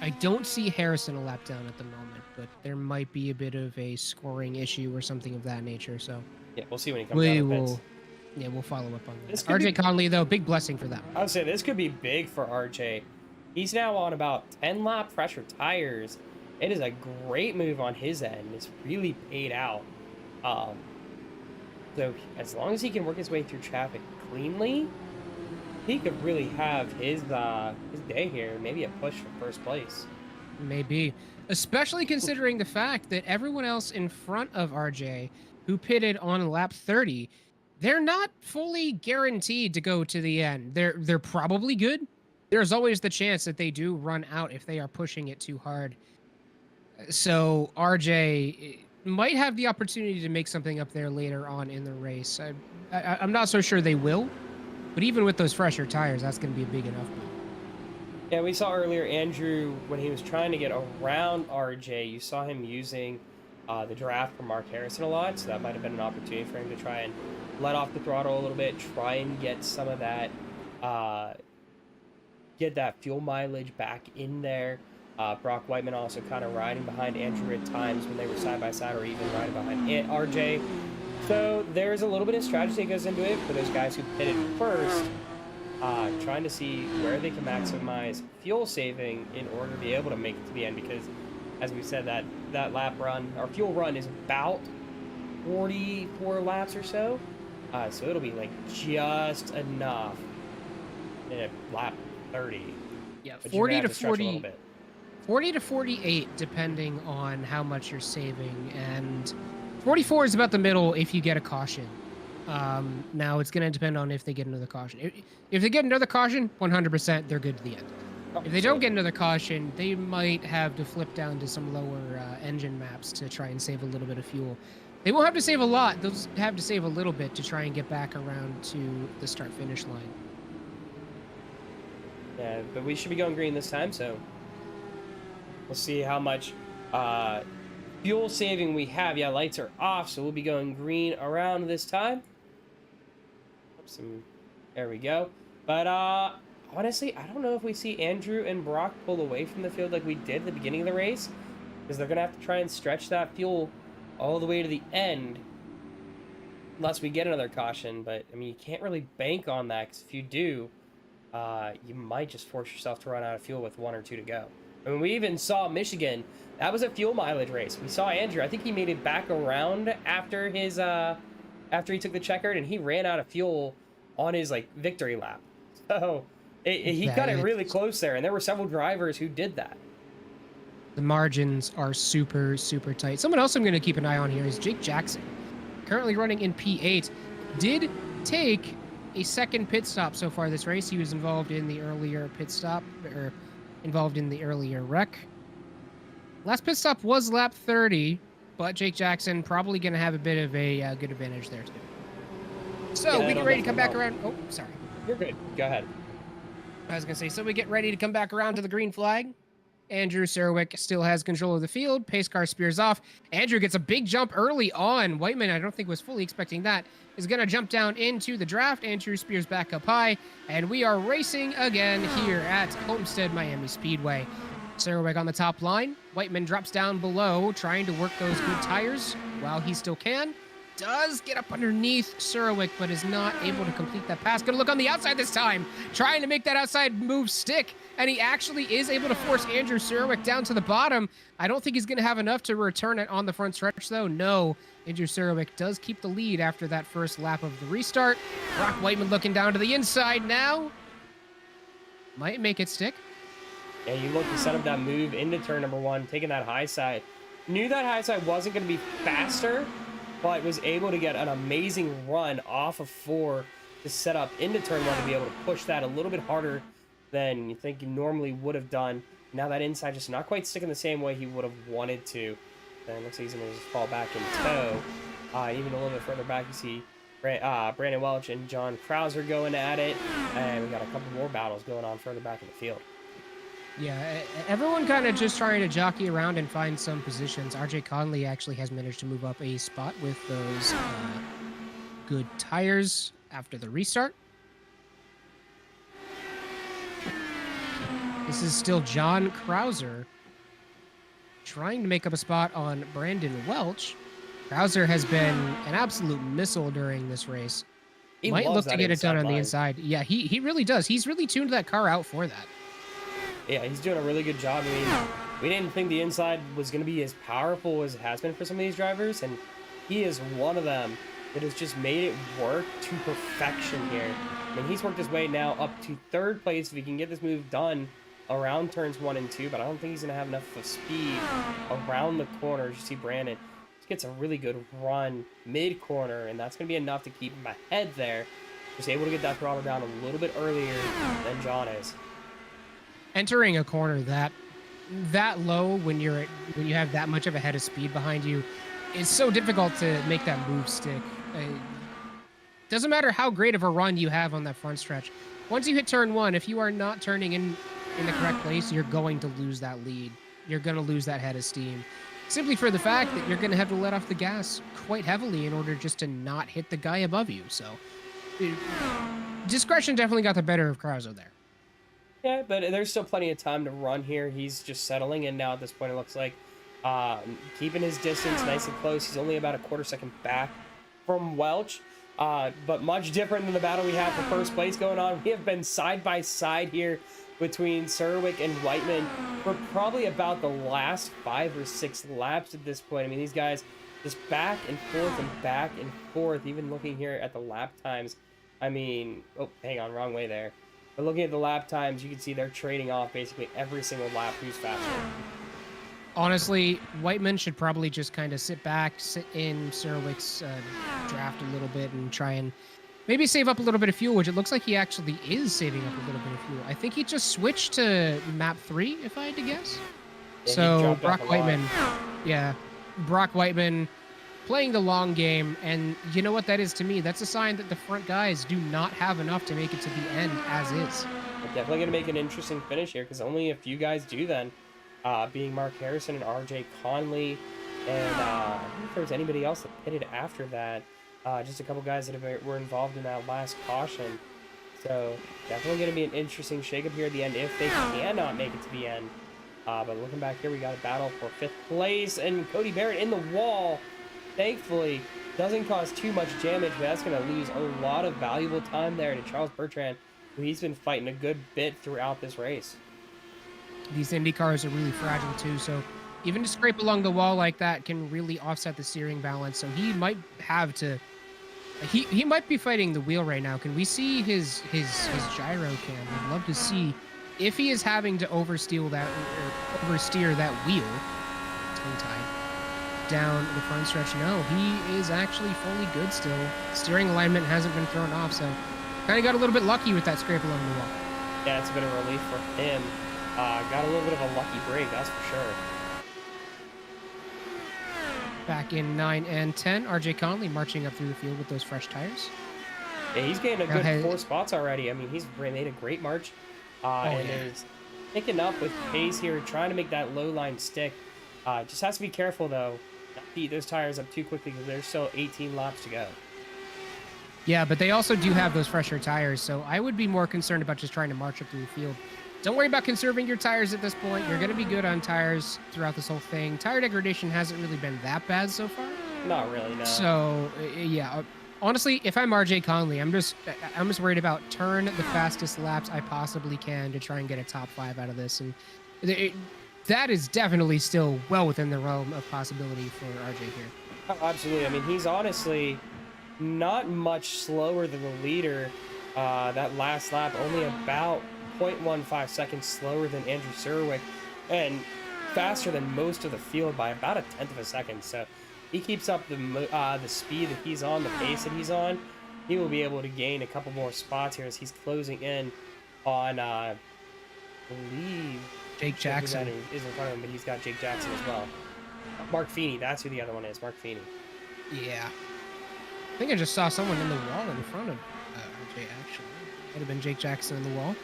I don't see Harrison a lap down at the moment, but there might be a bit of a scoring issue or something of that nature. So yeah, we'll see when he comes out of the pits. Yeah, we'll follow up on that. RJ Connolly, though, big blessing for them. I would say this could be big for RJ. He's now on about 10 lap pressure tires. It is a great move on his end. It's really paid out. So as long as he can work his way through traffic cleanly, he could really have his day here. Maybe a push for first place. Maybe. Especially considering the fact that everyone else in front of RJ who pitted on lap 30, they're not fully guaranteed to go to the end. They're probably good. There's always the chance that they do run out if they are pushing it too hard. So RJ might have the opportunity to make something up there later on in the race. I'm not so sure they will, but even with those fresher tires, that's going to be a big enough move. Yeah, we saw earlier Andrew, when he was trying to get around RJ, you saw him using the draft for Mark Harrison a lot, so that might have been an opportunity for him to try and let off the throttle a little bit, try and get some of that, get that fuel mileage back in there. Brock Whiteman also kind of riding behind Andrew at times when they were side by side, or even riding behind RJ. So there's a little bit of strategy that goes into it for those guys who pitted first, trying to see where they can maximize fuel saving in order to be able to make it to the end, because as we said, that lap run, our fuel run is about 44 laps or so. So it'll be like just enough at lap 30. Yeah, But you're gonna 40 have to to stretch a little 40, bit. 40 to 48, depending on how much you're saving, and 44 is about the middle if you get a caution. Now it's going to depend on if they get another caution. If they get another caution, 100% they're good to the end. Oh, If they don't get another caution, they might have to flip down to some lower engine maps to try and save a little bit of fuel. They won't have to save a lot. They'll just have to save a little bit to try and get back around to the start-finish line. Yeah, but we should be going green this time, so we'll see how much fuel saving we have. Yeah, lights are off, so we'll be going green around this time. There we go. But honestly, I don't know if we see Andrew and Brock pull away from the field like we did at the beginning of the race, because they're gonna have to try and stretch that fuel all the way to the end unless we get another caution. But I mean, you can't really bank on that, because if you do, you might just force yourself to run out of fuel with 1 or 2 to go. I mean, we even saw Michigan. That was a fuel mileage race. We saw Andrew. I think he made it back around after his after he took the checkered, and he ran out of fuel on his like victory lap. So he got it really close there, and there were several drivers who did that. The margins are super, super tight. Someone else I'm going to keep an eye on here is Jake Jackson, currently running in P8. Did take a second pit stop so far this race. He was involved in the earlier pit stop, or involved in the earlier wreck. Last pit stop was lap 30, but Jake Jackson probably going to have a bit of a good advantage there too. So Yeah, we get ready to come back around. Oh, sorry. You're good. Go ahead. I was going to say, so we get ready to come back around to the green flag. Andrew Serwick still has control of the field. Pace car spears off. Andrew gets a big jump early on. Whiteman, I don't think was fully expecting that, is going to jump down into the draft. Andrew spears back up high, and we are racing again here at Homestead Miami Speedway. Serwick on the top line. Whiteman drops down below, trying to work those good tires while he still can. Does get up underneath Serwick, but is not able to complete that pass. Gonna look on the outside this time, trying to make that outside move stick, and he actually is able to force Andrew Serwick down to the bottom. I don't think he's gonna have enough to return it on the front stretch, though. No, Andrew Serwick does keep the lead after that first lap of the restart. Brock Whiteman looking down to the inside now. Might make it stick. Yeah, you look to set up that move into turn number 1, taking that high side. Knew that high side wasn't going to be faster, but was able to get an amazing run off of 4 to set up into turn 1 to be able to push that a little bit harder than you think you normally would have done. Now that inside just not quite sticking the same way he would have wanted to. And looks like he's going to just fall back in tow. Even a little bit further back, you see Brandon Welch and John Krauser going at it. And we got a couple more battles going on further back in the field. Yeah, everyone kind of just trying to jockey around and find some positions. RJ Connolly actually has managed to move up a spot with those good tires after the restart. This is still John Krauser trying to make up a spot on Brandon Welch. Krauser has been an absolute missile during this race. He might look to get it done on line. the inside. Yeah, he really does. He's really tuned that car out for that. Yeah, he's doing a really good job. I mean, we didn't think the inside was going to be as powerful as it has been for some of these drivers, and he is one of them that has just made it work to perfection here. I mean, he's worked his way now up to 3rd place if he can get this move done around turns 1 and 2, but I don't think he's going to have enough of speed around the corners. You see Brandon just gets a really good run mid-corner, and that's going to be enough to keep him ahead there. Just able to get that throttle down a little bit earlier than John is. Entering a corner that low when you have that much of a head of speed behind you is so difficult to make that move stick. Doesn't matter how great of a run you have on that front stretch. Once you hit turn 1, if you are not turning in the correct place, you're going to lose that lead. You're going to lose that head of steam. Simply for the fact that you're going to have to let off the gas quite heavily in order just to not hit the guy above you. So discretion definitely got the better of Krauser there. Yeah, but there's still plenty of time to run here. He's just settling in now at this point, it looks like. Keeping his distance nice and close. He's only about a quarter second back from Welch. But much different than the battle we had for first place going on. We have been side by side here between Serwick and Whiteman for probably about the last 5 or 6 laps at this point. I mean, these guys just back and forth, even looking here at the lap times. I mean, oh, hang on, wrong way there. But looking at the lap times, you can see they're trading off basically every single lap who's faster. Honestly, Whiteman should probably just kind of sit back, sit in Serwick's draft a little bit and try and maybe save up a little bit of fuel, which it looks like he actually is saving up a little bit of fuel. I think he just switched to map 3, if I had to guess. Yeah, So Brock Whiteman, yeah, Brock Whiteman playing the long game. And you know what that is to me? That's a sign that the front guys do not have enough to make it to the end as is. We're definitely going to make an interesting finish here because only a few guys do then. Being Mark Harrison and RJ Connolly, and I don't know if there was anybody else that pitted after that. Just a couple guys that were involved in that last caution. So definitely going to be an interesting shakeup here at the end if they cannot make it to the end. But looking back here, we got a battle for 5th place, and Cody Barrett in the wall. Thankfully, doesn't cause too much damage, but that's going to lose a lot of valuable time there to Charles Bertrand, who he's been fighting a good bit throughout this race. These Indy cars are really fragile too, so even to scrape along the wall like that can really offset the steering balance. So he might have to, he might be fighting the wheel right now. Can we see his gyro cam? I'd love to see if he is having to oversteer that wheel. Tongue tied down the front stretch. No, he is actually fully good still. Steering alignment hasn't been thrown off, so kind of got a little bit lucky with that scrape along the wall. Yeah, it's been a relief for him. Got a little bit of a lucky break, that's for sure. Back in 9 and 10, RJ Connolly marching up through the field with those fresh tires. Yeah, he's getting a good 4 spots already. I mean, he's made a great march and is picking up with pace here, trying to make that low line stick. Just has to be careful, though, not to eat those tires up too quickly because there's still 18 laps to go. Yeah, but they also do have those fresher tires, so I would be more concerned about just trying to march up through the field. Don't worry about conserving your tires at this point. You're going to be good on tires throughout this whole thing. Tire degradation hasn't really been that bad so far. Not really, no. So, yeah. Honestly, if I'm RJ Connolly, I'm just worried about turn the fastest laps I possibly can to try and get a top 5 out of this. And that is definitely still well within the realm of possibility for RJ here. Oh, absolutely. I mean, he's honestly not much slower than the leader. That last lap, only about 0.15 seconds slower than Andrew Serwick, and faster than most of the field by about 1/10 of a second. So he keeps up the speed that he's on, the pace that he's on, he will be able to gain a couple more spots here as he's closing in on, I believe, Jake Jackson is in front of him, but he's got Jake Jackson as well. Mark Feeney, that's who the other one is, Mark Feeney. Yeah. I think I just saw someone in the wall in front of RJ, actually. Might have been Jake Jackson in the wall.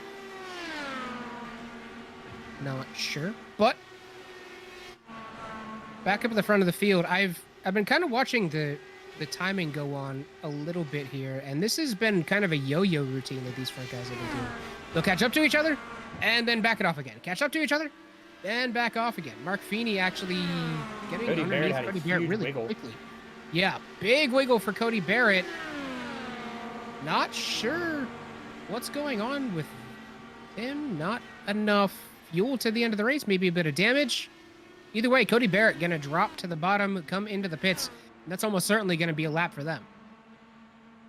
Not sure, but back up at the front of the field, I've been kind of watching the timing go on a little bit here, and this has been kind of a yo-yo routine that these front guys have been doing. They'll catch up to each other and then back it off again. Catch up to each other, then back off again. Mark Feeney actually getting underneath Cody Barrett really quickly. Yeah, big wiggle for Cody Barrett. Not sure what's going on with him. Not enough fuel to the end of the race, maybe a bit of damage. Either way, Cody Barrett gonna drop to the bottom, come into the pits, and that's almost certainly gonna be a lap for them.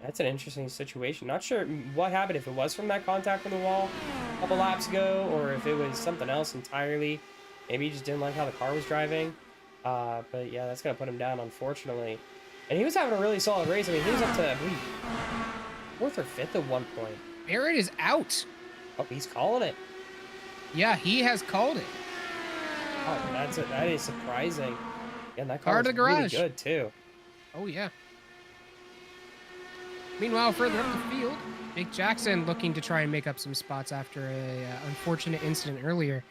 That's an interesting situation. Not sure what happened, if it was from that contact on the wall a couple laps ago, or if it was something else entirely. Maybe he just didn't like how the car was driving. But yeah, that's gonna put him down, unfortunately. And he was having a really solid race. I mean, he was up to, I believe, 4th or 5th at one point. Barrett is out. Oh, he's calling it. Yeah, he has called it. Oh, that is surprising. And that car Car to the garage. Really good too. Oh yeah. Meanwhile, further up the field, Jake Jackson looking to try and make up some spots after a unfortunate incident earlier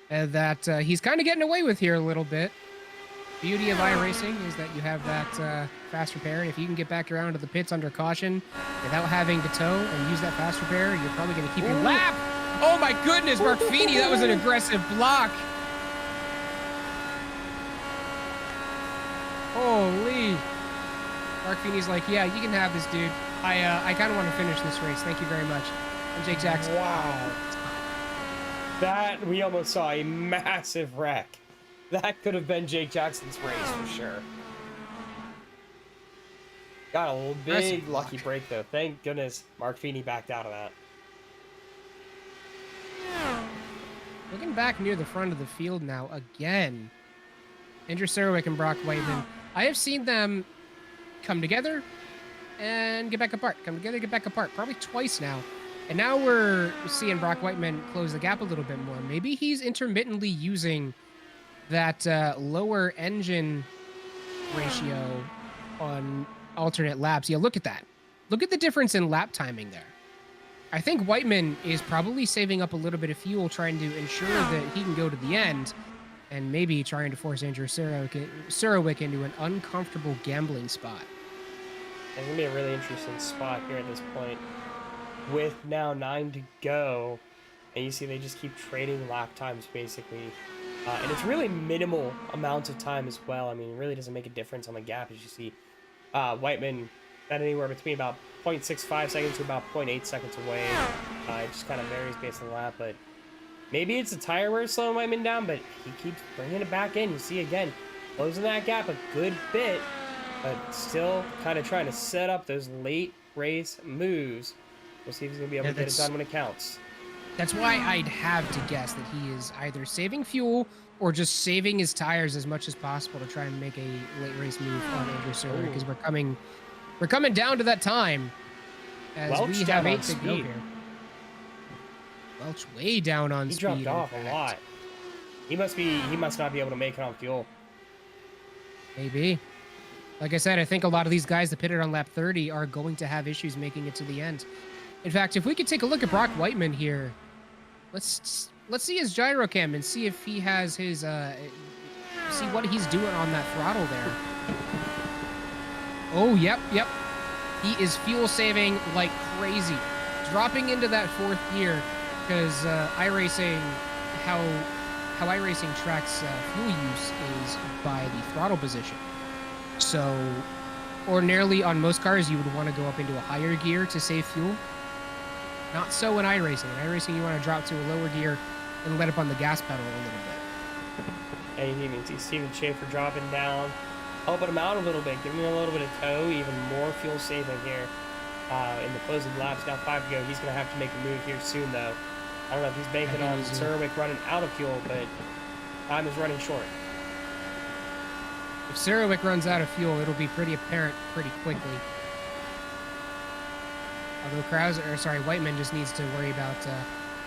that he's kind of getting away with here a little bit. Beauty of iRacing is that you have that fast repair, and if you can get back around to the pits under caution without having to tow and use that fast repair, you're probably going to keep your lap. Oh my goodness, Mark Feeney, that was an aggressive block. Holy. Mark Feeney's like, yeah, you can have this, dude. I kind of want to finish this race. Thank you very much. And Jake Jackson. Wow. That, we almost saw a massive wreck. That could have been Jake Jackson's race for sure. Got a big lucky break, though. Thank goodness Mark Feeney backed out of that. looking back near the front of the field now again. Andrew Serowick and Brock Whiteman. I have seen them come together and get back apart. Come together, get back apart. Probably twice now. And now we're seeing Brock Whiteman close the gap a little bit more. Maybe he's intermittently using that lower engine ratio on alternate laps. Yeah, look at that. Look at the difference in lap timing there. I think Whiteman is probably saving up a little bit of fuel, trying to ensure that he can go to the end, and maybe trying to force Andrew Serowick into an uncomfortable gambling spot. It's going to be a really interesting spot here at this point. With now 9 to go, and you see they just keep trading lap times, basically. And it's really minimal amounts of time as well. I mean, it really doesn't make a difference on the gap, as you see. Whiteman at anywhere between about 0.65 seconds to about 0.8 seconds away. It just kind of varies based on the lap, but maybe it's a tire wear slowing Whiteman down, but he keeps bringing it back in. You see, again, closing that gap a good bit, but still kind of trying to set up those late race moves. We'll see if he's going to be able to get it done when it counts. That's why I'd have to guess that he is either saving fuel or just saving his tires as much as possible to try and make a late race move on Andrew Serowick, because we're coming down to that time as Welch we have 8 to go here. Welch way down on speed. He dropped off a lot. He must not be able to make it on fuel. Maybe. Like I said, I think a lot of these guys that pitted on lap 30 are going to have issues making it to the end. In fact, if we could take a look at Brock Whiteman here, let's see his gyro cam and see if he has his see what he's doing on that throttle there. Oh, yep. He is fuel saving like crazy, dropping into that 4th gear, because iRacing, how iRacing tracks fuel use is by the throttle position. So ordinarily on most cars, you would want to go up into a higher gear to save fuel. Not so in iRacing. In iRacing, you want to drop to a lower gear and let up on the gas pedal a little bit. And you can see Steven Schaefer dropping down, helping him out a little bit, giving him a little bit of tow, even more fuel saving here in the closing laps. Now 5 to go. He's going to have to make a move here soon, though. I don't know if he's banking on Serowick running out of fuel, but time is running short. If Serowick runs out of fuel, it'll be pretty apparent pretty quickly. Although Whiteman just needs to worry about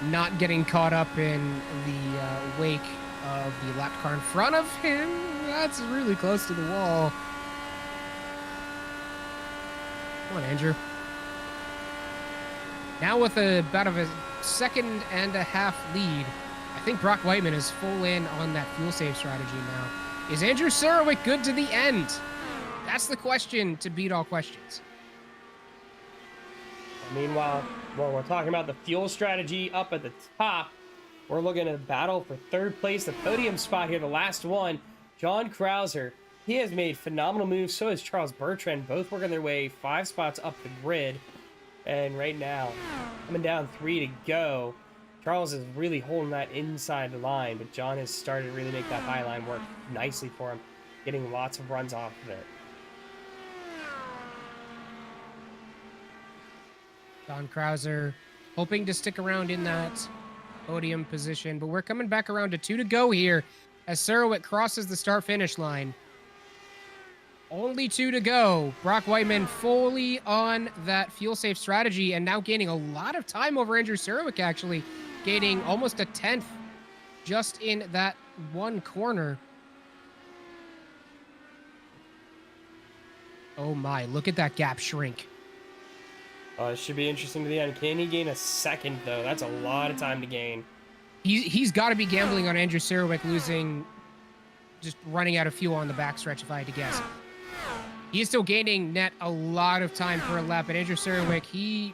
not getting caught up in the wake of the lap car in front of him. That's really close to the wall. Come on, Andrew. Now with about a 1.5 second lead, I think Brock Whiteman is full in on that fuel save strategy now. Is Andrew Serowick good to the end? That's the question to beat all questions. Meanwhile, while we're talking about the fuel strategy up at the top, we're looking at a battle for 3rd place, the podium spot here, the last one. John Krauser, he has made phenomenal moves. So has Charles Bertrand, both working their way 5 spots up the grid. And right now, coming down 3 to go. Charles is really holding that inside line, but John has started to really make that high line work nicely for him, getting lots of runs off of it. John Krauser hoping to stick around in that podium position, but we're coming back around to 2 to go here as Serowick crosses the start-finish line. Only 2 to go. Brock Whiteman fully on that fuel-safe strategy and now gaining a lot of time over Andrew Serowick, actually. Gaining almost a 10th just in that one corner. Oh my, look at that gap shrink. It should be interesting to the end. Can he gain a 2nd, though? That's a lot of time to gain. He's got to be gambling on Andrew Serowick losing, just running out of fuel on the backstretch, if I had to guess. He is still gaining net a lot of time per lap, but Andrew Serowick, he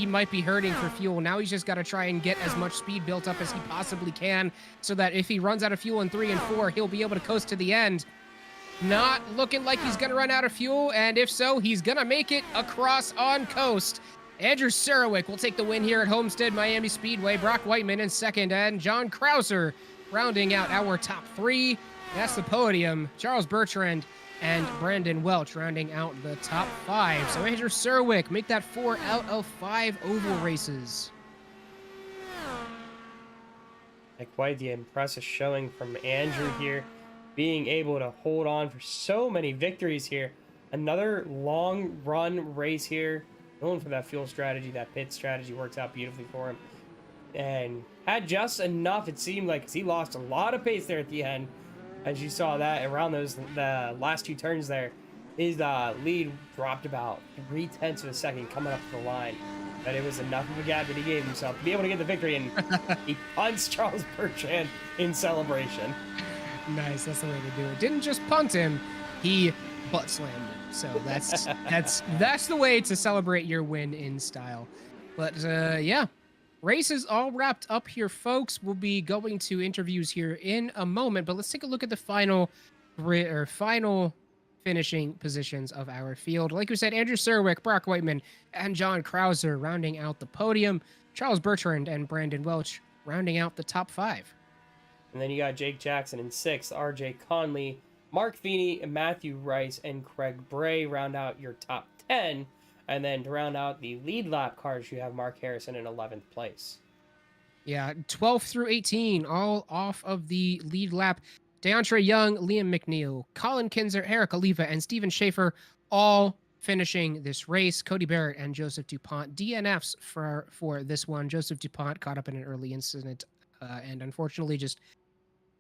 might be hurting for fuel. Now he's just got to try and get as much speed built up as he possibly can so that if he runs out of fuel in 3 and 4, he'll be able to coast to the end. Not looking like he's going to run out of fuel, and if so, he's going to make it across on coast. Andrew Serowick will take the win here at Homestead Miami Speedway. Brock Whiteman in 2nd, and John Krauser rounding out our top 3. That's the podium. Charles Bertrand and Brandon Welch rounding out the top 5. So Andrew Serowick make that 4 out of 5 oval races. quite the impressive showing from Andrew here, being able to hold on for so many victories here. Another long run race here, going for that fuel strategy, that pit strategy works out beautifully for him. And had just enough, it seemed like, because he lost a lot of pace there at the end. As you saw that around the last two turns there, his lead dropped about 0.3 of a second coming up to the line. But it was enough of a gap that he gave himself to be able to get the victory, and he punts Charles Bertrand in celebration. Nice, that's the way to do it. Didn't just punt him, he butt slammed him. So that's the way to celebrate your win in style. But yeah, race is all wrapped up here, folks. We'll be going to interviews here in a moment, but let's take a look at the final finishing positions of our field. Like we said, Andrew Serwick, Brock Whiteman, and John Krauser rounding out the podium. Charles Bertrand and Brandon Welch rounding out the top 5. And then you got Jake Jackson in 6th, RJ Connolly, Mark Feeney, Matthew Rice, and Craig Bray round out your top 10. And then to round out the lead lap cars, you have Mark Harrison in 11th place. Yeah, 12 through 18, all off of the lead lap. DeAndre Young, Liam McNeil, Colin Kinzer, Eric Oliva, and Steven Schaefer all finishing this race. Cody Barrett and Joseph DuPont DNFs for this one. Joseph DuPont caught up in an early incident and unfortunately just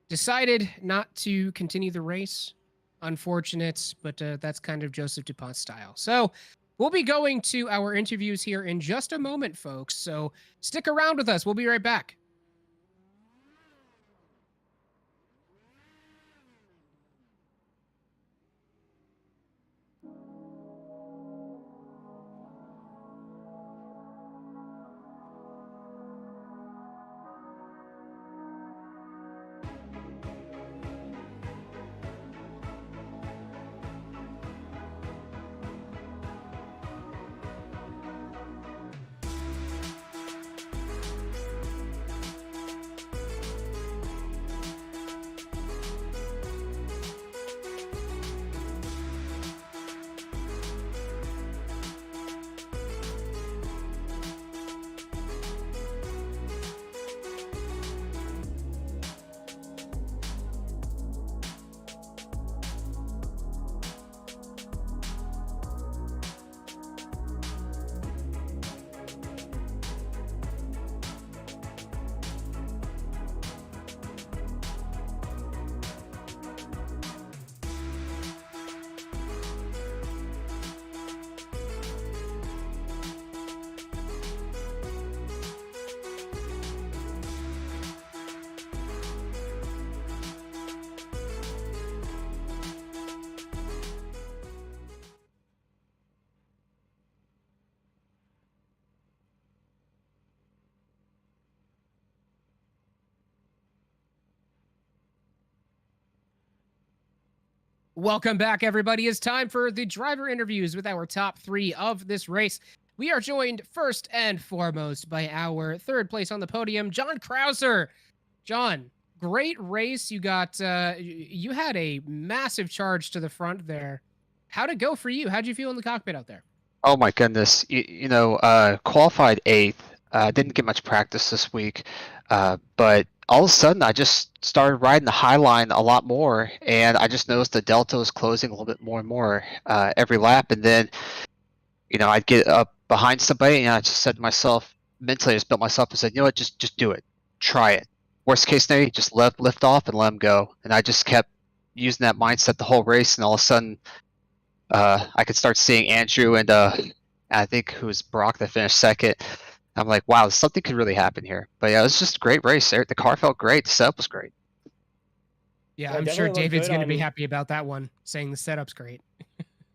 decided not to continue the race. Unfortunate, but that's kind of Joseph DuPont's style. So we'll be going to our interviews here in just a moment, folks. So stick around with us. We'll be right back. Welcome back, everybody. It's time for the driver interviews with our top 3 of this race. We are joined first and foremost by our 3rd place on the podium, John Krauser. John, great race. You had a massive charge to the front there. How'd it go for you? How'd you feel in the cockpit out there? Oh my goodness. Qualified 8th. Didn't get much practice this week. But all of a sudden I just started riding the high line a lot more, and I just noticed the delta was closing a little bit more and more every lap. And then, I'd get up behind somebody, and I just said to myself, mentally I just built myself and said, you know what, just do it. Try it. Worst case scenario, just lift off and let them go. And I just kept using that mindset the whole race, and all of a sudden I could start seeing Andrew and I think who was Brock that finished 2nd. I'm like, wow, something could really happen here. But yeah, it was just a great race. The car felt great. The setup was great. Yeah, I'm sure David's going to be happy about that one, saying the setup's great.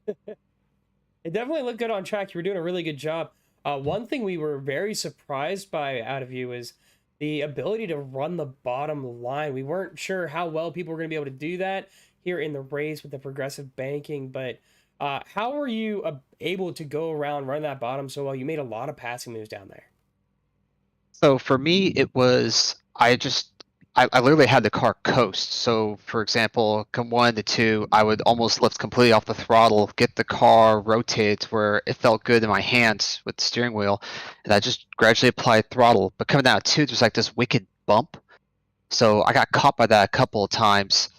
It definitely looked good on track. You were doing a really good job. One thing we were very surprised by out of you is the ability to run the bottom line. We weren't sure how well people were going to be able to do that here in the race with the progressive banking, but how were you able to go around run that bottom so well? You made a lot of passing moves down there. So for me, it was I literally had the car coast. So for example, come 1 to 2, I would almost lift completely off the throttle, get the car rotated to where it felt good in my hands with the steering wheel, and I just gradually applied throttle. But coming down to 2, there's like this wicked bump, So I got caught by that a couple of times.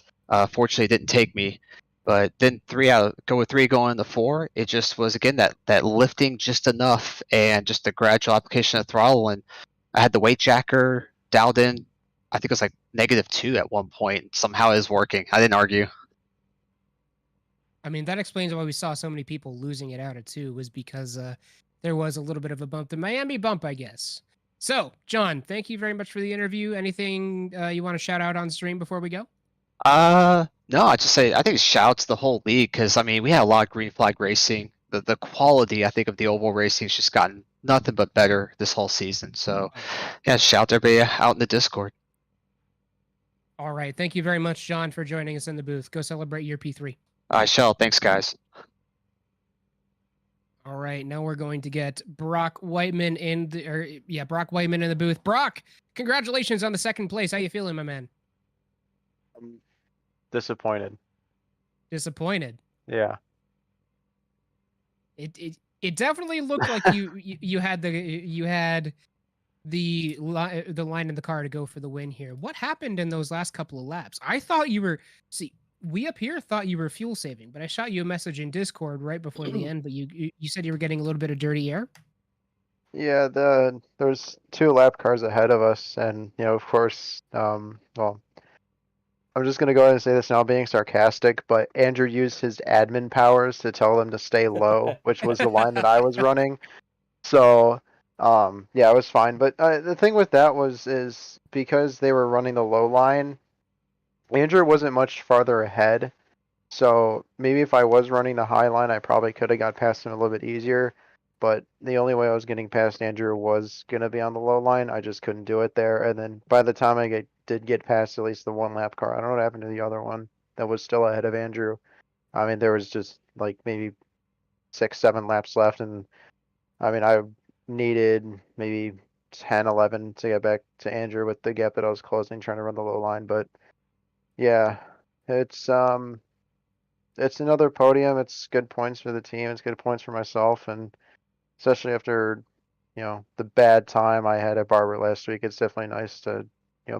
Fortunately, it didn't take me. But then go with three going into four, it just was again that lifting just enough and just the gradual application of throttle. And I had the weight jacker dialed in. I think it was like -2 at one point. Somehow it was working. I didn't argue. I mean, that explains why we saw so many people losing it out at 2 was because there was a little bit of a bump, the Miami bump, I guess. So, John, thank you very much for the interview. Anything you want to shout out on stream before we go? No, I just say I think shout out to the whole league because I mean we had a lot of green flag racing. The quality I think of the oval racing has just gotten nothing but better this whole season. So yeah, shout out to everybody out in the Discord. All right. Thank you very much, John, for joining us in the booth. Go celebrate your P3. I shall. Thanks, guys. All right. Now we're going to get Brock Whiteman Brock Whiteman in the booth. Brock, congratulations on the second place. How you feeling, my man? I'm disappointed. Disappointed. Yeah. It definitely looked like you had the line in the car to go for the win here. What happened in those last couple of laps? I thought you were we up here thought you were fuel saving, but I shot you a message in Discord right before the end. But you said you were getting a little bit of dirty air. Yeah, there's 2 lap cars ahead of us, and of course, well, I'm just gonna go ahead and say this now, being sarcastic, but Andrew used his admin powers to tell them to stay low, which was the line that I was running. So, yeah, it was fine. But the thing with that is because they were running the low line, Andrew wasn't much farther ahead. So maybe if I was running the high line, I probably could have got past him a little bit easier. But the only way I was getting past Andrew was going to be on the low line. I just couldn't do it there. And then by the time I did get past at least the 1 lap car, I don't know what happened to the other one that was still ahead of Andrew. I mean, there was just like maybe 6, 7 laps left. And I mean, I needed maybe 10, 11 to get back to Andrew with the gap that I was closing, trying to run the low line. But yeah, it's another podium. It's good points for the team. It's good points for myself, and especially after, the bad time I had at Barber last week, it's definitely nice to,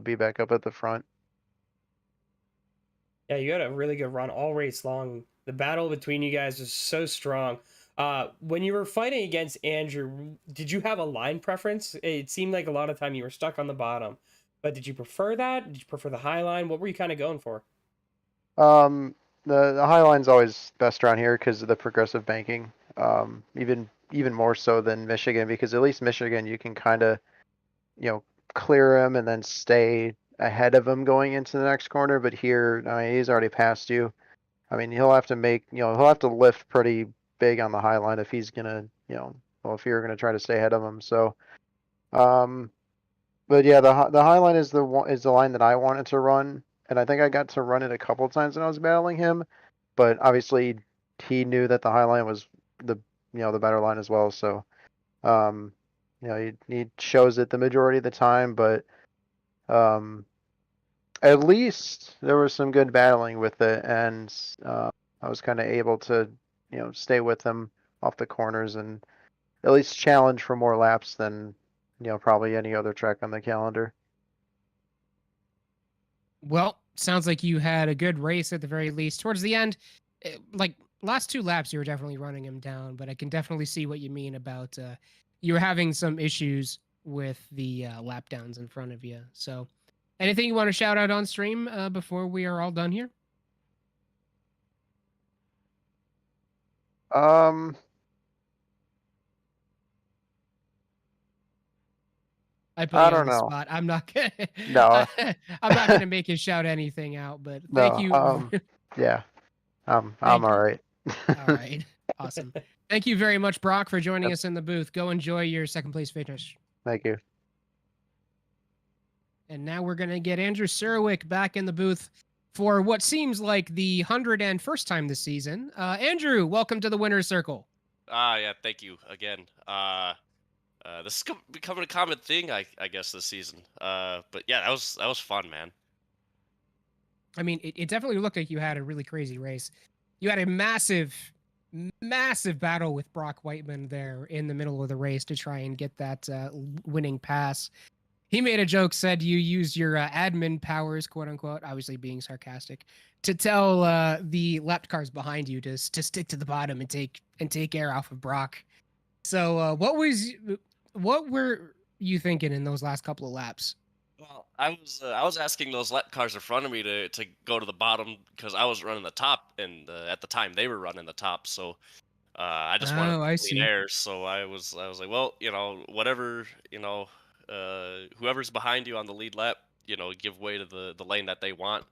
be back up at the front. Yeah, you had a really good run all race long. The battle between you guys was so strong. When you were fighting against Andrew, did you have a line preference? It seemed like a lot of time you were stuck on the bottom, but did you prefer that? Did you prefer the high line? What were you kind of going for? The high line's always best around here because of the progressive banking. Even more so than Michigan, because at least Michigan you can kind of, clear him and then stay ahead of him going into the next corner. But here, I mean, he's already passed you. I mean, he'll have to he'll have to lift pretty big on the high line if he's gonna, if you're gonna try to stay ahead of him. So, but yeah, the high line is the line that I wanted to run, and I think I got to run it a couple times when I was battling him. But obviously, he knew that the high line was the better line as well. So, he shows it the majority of the time, but at least there was some good battling with it, and I was kind of able to, stay with him off the corners and at least challenge for more laps than, probably any other track on the calendar. Well, sounds like you had a good race at the very least. Towards the end, like last 2 laps, you were definitely running him down, but I can definitely see what you mean about you were having some issues with the lap downs in front of you. So, anything you want to shout out on stream before we are all done here? I put you I on don't the know. spot. I'm not gonna. No. I'm not gonna make you shout anything out. But thank you. Yeah. I'm Thank all you. right. All right. Awesome. Thank you very much, Brock, for joining us in the booth. Go enjoy your second place finish. Thank you. And now we're gonna get Andrew Surwick back in the booth for what seems like the 101st time this season. Andrew, welcome to the winner's circle. Yeah, thank you again. This is becoming a common thing, I guess, this season. But yeah, that was fun, man. I mean, it definitely looked like you had a really crazy race. You had a massive battle with Brock Whiteman there in the middle of the race to try and get that winning pass. He made a joke, said you used your admin powers, quote unquote, obviously being sarcastic, to tell the lap cars behind you to stick to the bottom and take air off of Brock. So what were you thinking in those last couple of laps? Well, I was asking those lap cars in front of me to go to the bottom because I was running the top, and at the time they were running the top, so I just wanted Oh, I clean see. air. So I was like, well, whatever, whoever's behind you on the lead lap, give way to the lane that they want.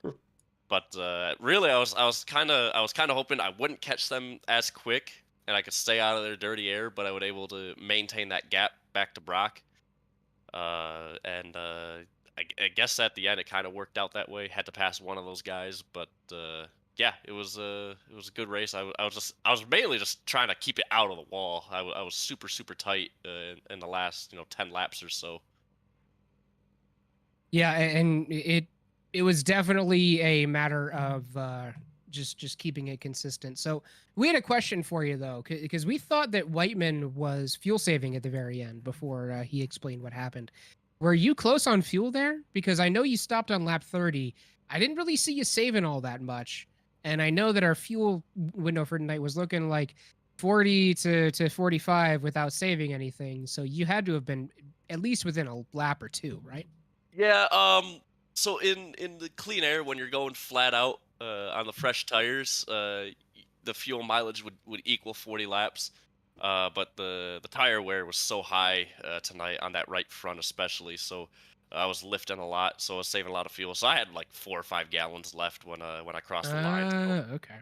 But really, I was kind of hoping I wouldn't catch them as quick, and I could stay out of their dirty air, but I would able to maintain that gap back to Brock. I guess at the end it kind of worked out that way. Had to pass one of those guys, but yeah, it was a good race. I was mainly just trying to keep it out of the wall. I was super tight in the last 10 laps or so. Yeah, and it was definitely a matter of just keeping it consistent. So we had a question for you though, because we thought that Whiteman was fuel saving at the very end before he explained what happened. Were you close on fuel there? Because I know you stopped on lap 30. I didn't really see you saving all that much, and I know that our fuel window for tonight was looking like 40 to 45 without saving anything. So you had to have been at least within a lap or two, right? Yeah. So in the clean air, when you're going flat out on the fresh tires, the fuel mileage would equal 40 laps. But the tire wear was so high tonight on that right front especially, so I was lifting a lot, so I was saving a lot of fuel. So I had like 4 or 5 gallons left when I crossed the line. Okay.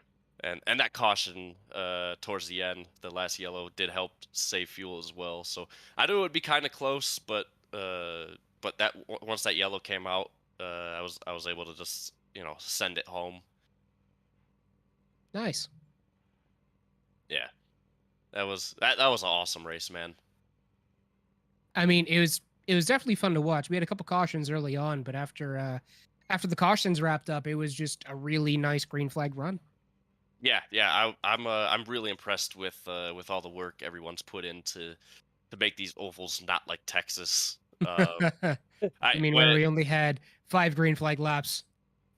And that caution towards the end, the last yellow, did help save fuel as well. So I knew it would be kind of close, but that once that yellow came out, I was able to just send it home. Nice. Yeah. That was an awesome race, man. I mean, it was definitely fun to watch. We had a couple cautions early on, but after the cautions wrapped up, it was just a really nice green flag run. Yeah. I'm really impressed with all the work everyone's put in to make these ovals not like Texas. I mean, where we only had 5 green flag laps.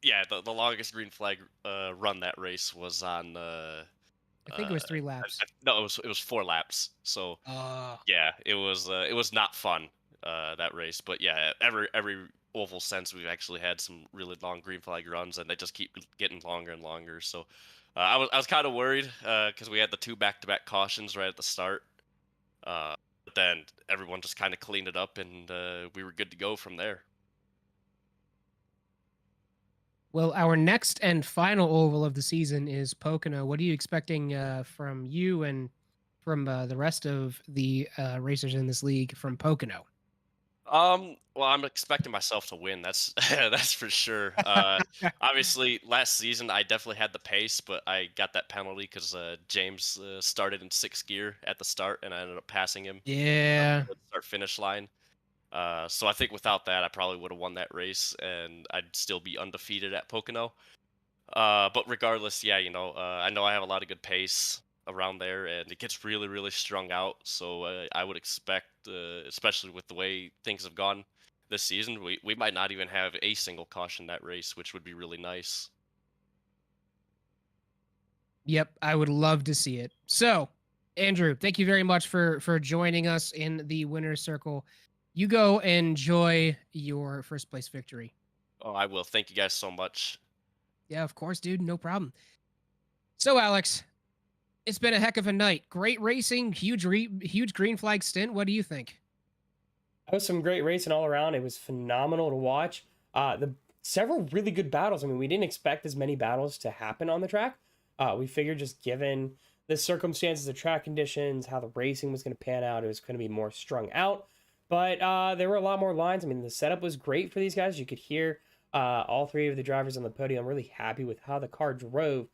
Yeah, the longest green flag run that race was on. I think it was 3 laps. No, it was 4 laps. So yeah, it was not fun that race. But yeah, every oval since we've actually had some really long green flag runs, and they just keep getting longer and longer. So I was kind of worried because we had the 2 back-to-back cautions right at the start. But then everyone just kind of cleaned it up, and we were good to go from there. Well, our next and final oval of the season is Pocono. What are you expecting from you and from the rest of the racers in this league from Pocono? Well, I'm expecting myself to win. That's that's for sure. Obviously, last season I definitely had the pace, but I got that penalty because James started in 6th gear at the start, and I ended up passing him. Yeah. At the start-finish line. So I think without that, I probably would have won that race, and I'd still be undefeated at Pocono. But regardless, yeah, I know I have a lot of good pace around there, and it gets really strung out. So I would expect, especially with the way things have gone this season, we might not even have a single caution that race, which would be really nice. Yep, I would love to see it. So, Andrew, thank you very much for joining us in the winner's circle. You go enjoy your first place victory. Oh, I will. Thank you guys so much. Yeah, of course, dude. No problem. So, Alex, it's been a heck of a night. Great racing, huge green flag stint. What do you think? That was some great racing all around. It was phenomenal to watch. Several really good battles. I mean, we didn't expect as many battles to happen on the track. We figured just given the circumstances, the track conditions, how the racing was going to pan out, it was going to be more strung out. But there were a lot more lines. I mean, the setup was great for these guys. You could hear all 3 of the drivers on the podium. I'm really happy with how the car drove.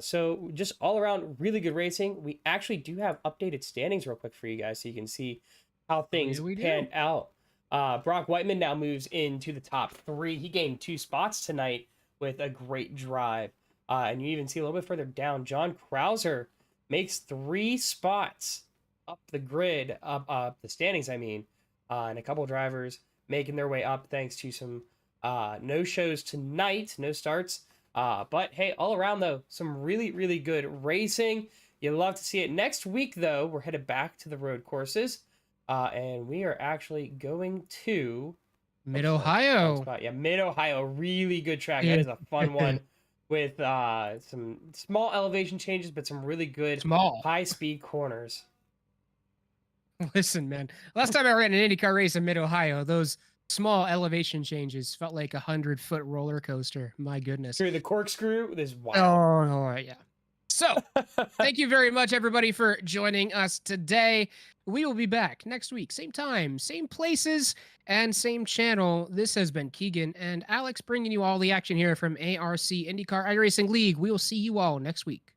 So just all around really good racing. We actually do have updated standings real quick for you guys so you can see how things panned out. Brock Whiteman now moves into the top 3. He gained 2 spots tonight with a great drive. And you even see a little bit further down, John Krauser makes 3 spots up the grid, up the standings, I mean. And a couple drivers making their way up thanks to some no shows tonight, no starts. But hey, all around though, some really, really good racing. You'll love to see it. Next week though, we're headed back to the road courses. And we are actually going to Mid-Ohio. Yeah, Mid-Ohio, really good track. That is a fun one with some small elevation changes, but some really good high-speed corners. Listen, man. Last time I ran an IndyCar race in Mid-Ohio, those small elevation changes felt like 100-foot roller coaster. My goodness. Through the corkscrew, this wild. Oh, yeah. So, thank you very much, everybody, for joining us today. We will be back next week, same time, same places, and same channel. This has been Keegan and Alex bringing you all the action here from ARC IndyCar iRacing League. We will see you all next week.